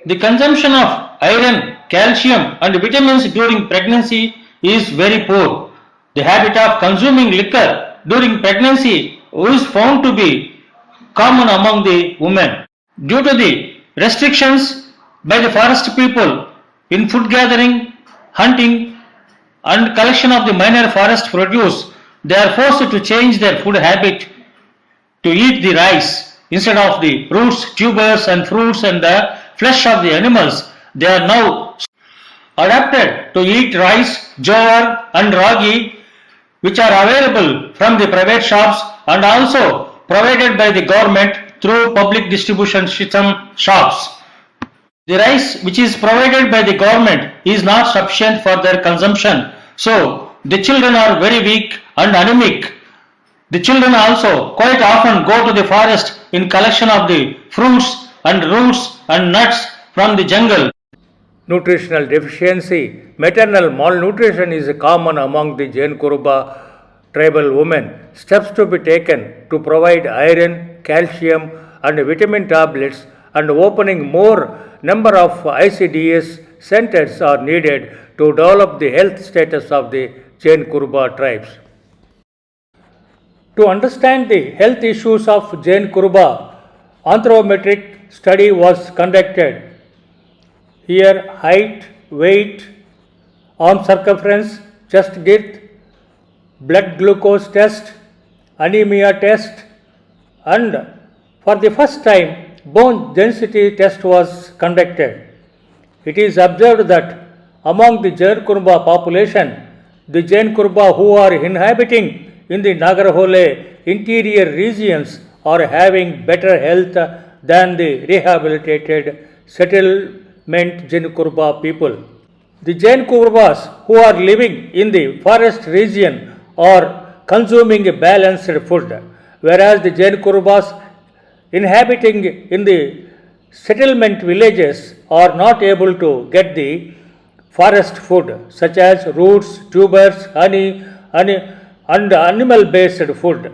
The consumption of iron, calcium and vitamins during pregnancy is very poor. The habit of consuming liquor during pregnancy is found to be common among the women. Due to the restrictions by the forest people in food gathering, hunting and collection of the minor forest produce, they are forced to change their food habit to eat the rice instead of the roots, tubers and fruits and the flesh of the animals. They are now adapted to eat rice, jowar and ragi, which are available from the private shops and also provided by the government through public distribution system shops. The rice which is provided by the government is not sufficient for their consumption, so the children are very weak and anemic. The children also quite often go to the forest in collection of the fruits and roots and nuts from the jungle.
Nutritional deficiency, maternal malnutrition is common among the Jenu Kuruba tribal women. Steps to be taken to provide iron, calcium and vitamin tablets and opening more number of ICDS centers are needed to develop the health status of the Jenu Kuruba tribes. To understand the health issues of Jenu Kuruba, anthropometric study was conducted. Here height, weight, arm circumference, chest girth, blood glucose test, anemia test, and for the first time bone density test was conducted. It is observed that among the Jenukuruba population, the Jenukuruba who are inhabiting in the Nagarhole interior regions are having better health than the rehabilitated settlement Jenukuruba people. The Jenukurubas who are living in the forest region are consuming a balanced food, whereas the Jenukurubas inhabiting in the settlement villages are not able to get the forest food such as roots, tubers, honey and animal based food.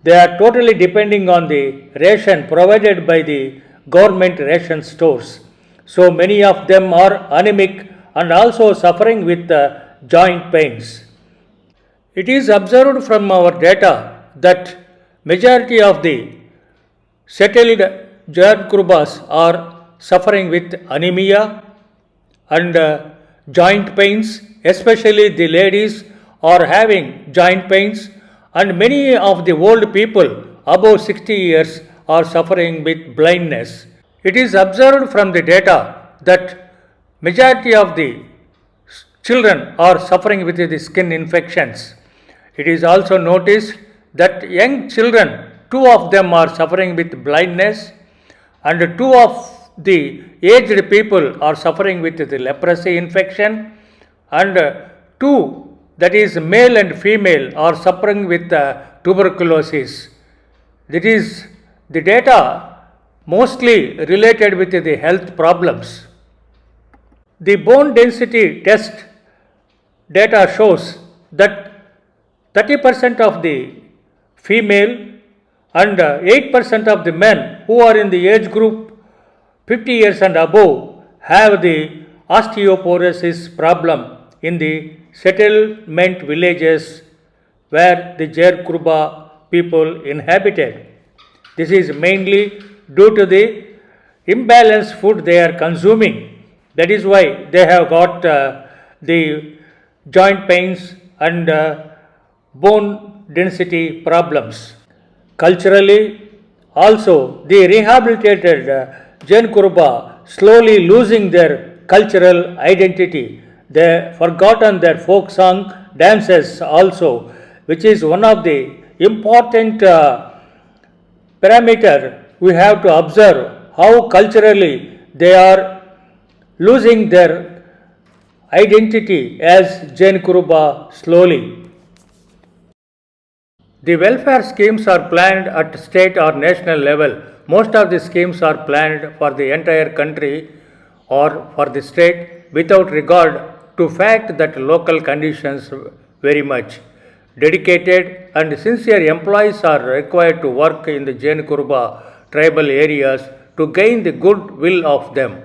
They are totally depending on the ration provided by the government ration stores. So many of them are anemic and also suffering with joint pains. It is observed from our data that majority of the settled Jenukurubas are suffering with anemia and joint pains, especially the ladies are having joint pains, and many of the old people above 60 years are suffering with blindness. It is observed from the data that majority of the children are suffering with the skin infections. It is also noticed that young children, two of them are suffering with blindness, and two of the aged people are suffering with the leprosy infection, and two, that is male and female, are suffering with tuberculosis. That is the data mostly related with the health problems. The bone density test data shows that 30% of the female and 8% of the men who are in the age group 50 years and above have the osteoporosis problem in the settlement villages where the Jenukuruba people inhabited. This is mainly due to the imbalanced food they are consuming. That is why they have got the joint pains and bone density problems. Culturally, also the rehabilitated Jenukuruba slowly losing their cultural identity. They forgotten their folk song dances also, which is one of the important parameter we have to observe how culturally they are losing their identity as Jenukuruba slowly. The welfare schemes are planned at state or national level. Most of the schemes are planned for the entire country or for the state without regard to fact that local conditions very much. Dedicated and sincere employees are required to work in the Jenukuruba tribal areas to gain the goodwill of them.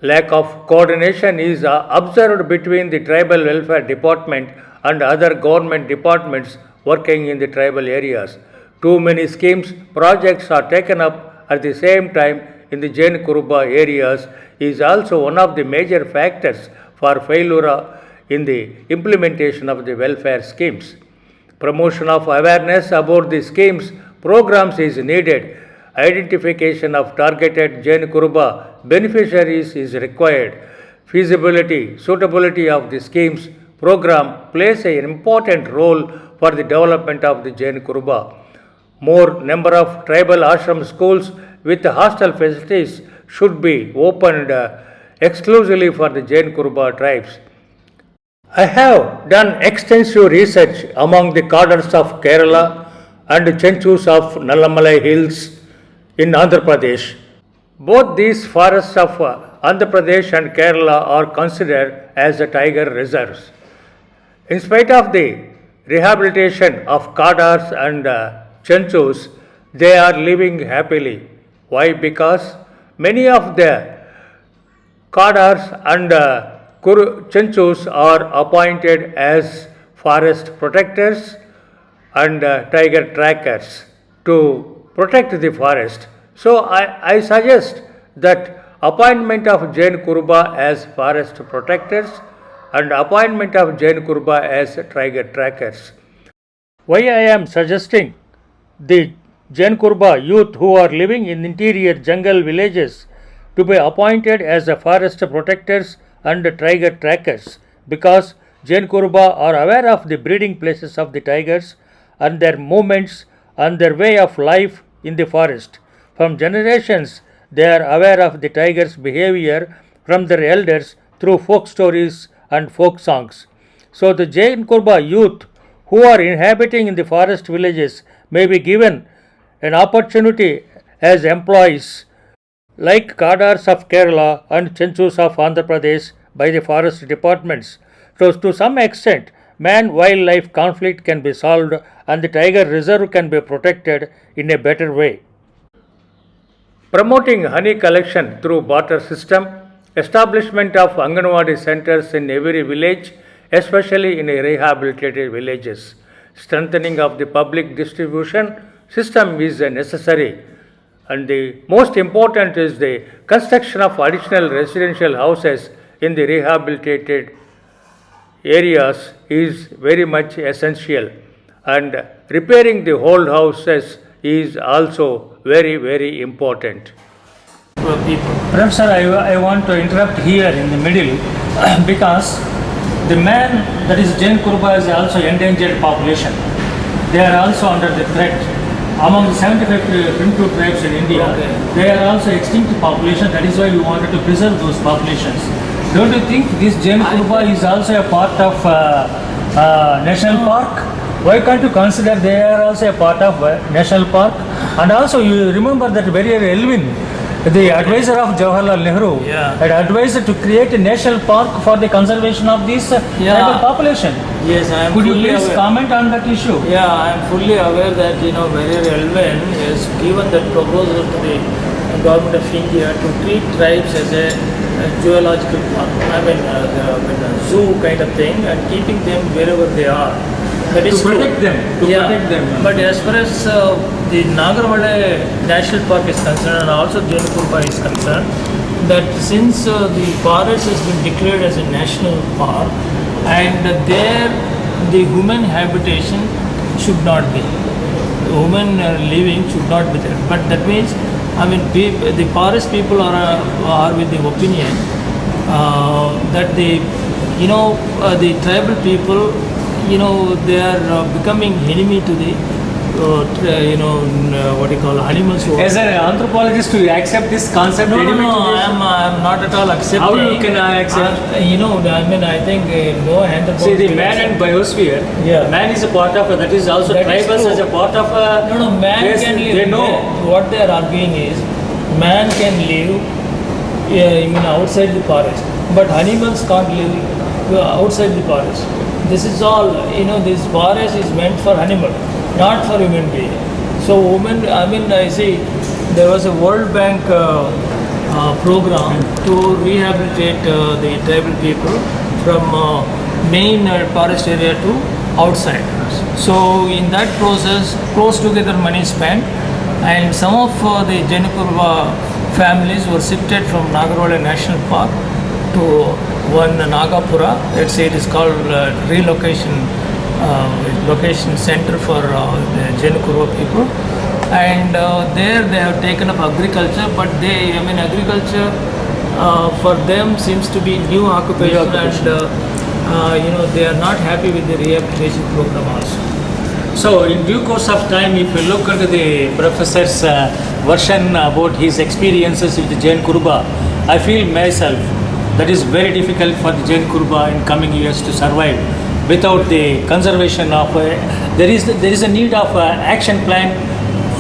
Lack of coordination is observed between the tribal welfare department and other government departments working in the tribal areas. Too many schemes, projects are taken up at the same time in the Jenukuruba areas is also one of the major factors for failure in the implementation of the welfare schemes. Promotion of awareness about the schemes programs is needed. Identification of targeted Jenukuruba beneficiaries is required. Feasibility, suitability of the schemes program plays an important role for the development of the Jenukuruba. More number of tribal ashram schools with hostel facilities should be opened exclusively for the Jenukuruba tribes. I have done extensive research among the cadres of Kerala and Chenchus of Nallamalai Hills in Andhra Pradesh. Both these forests of Andhra Pradesh and Kerala are considered as tiger reserves. In spite of the rehabilitation of cadres and Chenchus, they are living happily. Why? Because many of the cadres and Chenchus are appointed as forest protectors and tiger trackers to protect the forest. So I suggest that appointment of Jenukuruba as forest protectors and appointment of Jenukuruba as tiger trackers. Why I am suggesting the Jenukuruba youth who are living in interior jungle villages to be appointed as the forest protectors and tiger trackers, because Jenu Kuruba are aware of the breeding places of the tigers and their movements and their way of life in the forest. From generations, they are aware of the tigers' behavior from their elders through folk stories and folk songs. So the Jenu Kuruba youth who are inhabiting in the forest villages may be given an opportunity as employees like Kadars of Kerala and Chenchus of Andhra Pradesh by the forest departments. So to some extent, man-wildlife conflict can be solved and the tiger reserve can be protected in a better way. Promoting honey collection through barter system, establishment of Anganwadi centers in every village, especially in rehabilitated villages. Strengthening of the public distribution system is necessary, and the most important is the construction of additional residential houses in the rehabilitated areas is very much essential, and repairing the old houses is also very, very important. Professor, I want to interrupt here in the middle because the man, that is Jenu Kuruba, is also endangered population. They are also under the threat. Among the 75 primitive tribes in India, they are also extinct population. That is why we wanted to preserve those populations. Don't you think this Jenu Kuruba is also a part of national park? Why can't you consider they are also a part of national park? And also you remember that Barrier Elvin, the advisor of Jawaharlal Nehru, had advised to create a national park for the conservation of this tribal population.
Yes, I am.
Could you
fully
please
aware.
comment on that issue?
Yeah, I am fully aware that Barrier Elvin has given that proposal to the government of India to treat tribes as a zoological park. I mean, a zoo kind of thing, and keeping them wherever they are. That is
To protect
true.
them. To protect them.
But as far as the Nagarwale National Park is concerned, and also Jenu Kuruba is concerned, that since the forest has been declared as a national park, and there the human habitation should not be, the human living should not be there. But that means, the forest people are with the opinion that the tribal people, they are becoming enemy to the animals.
As an anthropologist, do you accept this concept?
No, I am not at all accepting.
How you can accept?
I think no anthropologist.
See, the man and biosphere, man is a part of, that is also
That is
tribals
true.
as a part of
Man
yes,
can live.
they know.
What they are arguing is, man can live outside the forest, but animals can't live outside the forest. This is all, this forest is meant for animal, not for human being. So I see there was a World Bank program to rehabilitate the tribal people from main forest area to outside. So in that process, close together money spent, and some of the Jenu Kuruba families were shifted from Nagarwale National Park to one Nagapura. Let's say it is called relocation location center for the Jenu Kuruba people, and there they have taken up agriculture, but agriculture for them seems to be new occupation, and they are not happy with the rehabilitation program also.
So in due course of time, if you look at the professor's version about his experiences with the Jenu Kuruba, I feel myself that is very difficult for the Jenu Kuruba in coming years to survive without the conservation of there is a need of action plan,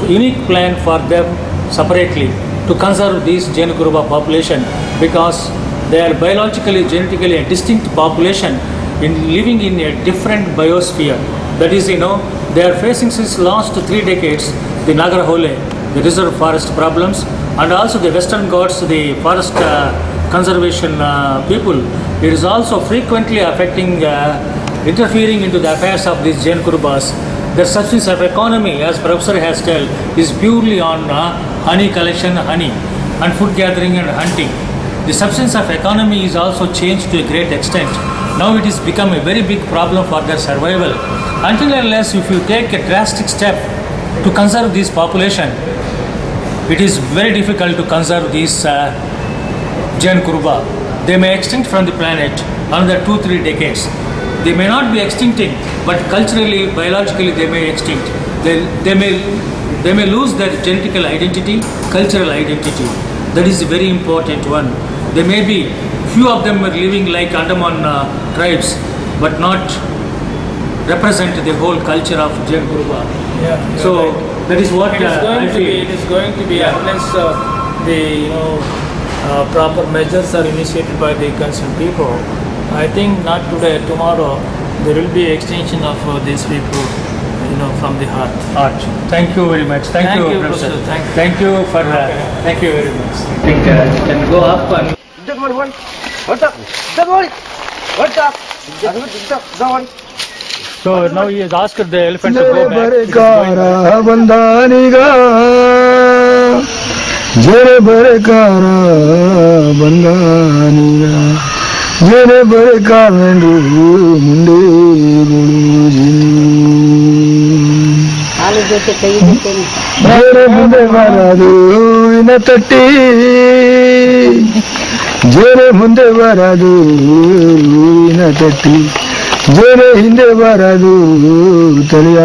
unique plan for them separately to conserve this Jenu Kuruba population, because they are biologically, genetically a distinct population in living in a different biosphere. That is, they are facing since last 3 decades the Nagarhole, the reserve forest problems, and also the Western Ghats, the forest conservation people. It is also frequently affecting, interfering into the affairs of these Jenu Kurubas. Their substance of economy, as Professor has told, is purely on honey collection, honey, and food gathering and hunting. The substance of economy is also changed to a great extent. Now it has become a very big problem for their survival. Until and unless if you take a drastic step to conserve this population, it is very difficult to conserve this Jenu Kuruba, they may extinct from the planet another 2-3 decades. They may not be extincting, but culturally, biologically, they may extinct. They may lose their genetical identity, cultural identity. That is a very important one. There may be few of them are living like Andaman tribes, but not represent the whole culture of Jenu Kuruba.
Yeah.
So that is what
It is going to be unless the proper measures are initiated by the concerned people. I think not today, tomorrow there will be extinction of these people, from the heart.
Thank you very much. Thank you, Professor. Thank you for thank you very much. I think you can go up and. So now he has asked the elephant to go back.
ಜರೆ ಬರಕಾರ ಬಂದಾನಿಗ ಜರೆ ಬರಕಾರಂಡು ಮುಂದೆ ಜರೆ ಮುಂದೆ ಬರದು ಇನ ತಟ್ಟಿ ಜರೆ ಮುಂದೆ ಬರದು ಇನ ತಟ್ಟಿ ಜರೆ ಹಿಂದೆ ಬರದು ತಲೆಯ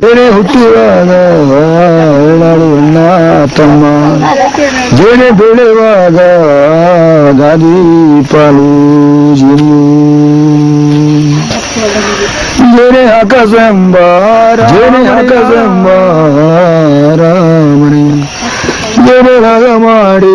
ಜರೆ ಹುಟ್ಟುವಾಗ ಅಣ್ಣ ತಮ್ಮ ಜೇನೆ ಬೆಳೆಯುವಾಗ ಗಾದಿ ಪಾಲು ಜೇನು ಜೇನೆ ಹಾಕಸಂಬಾರ ಮನೆ ಜೇನೆ ರಾಗ ಮಾಡಿ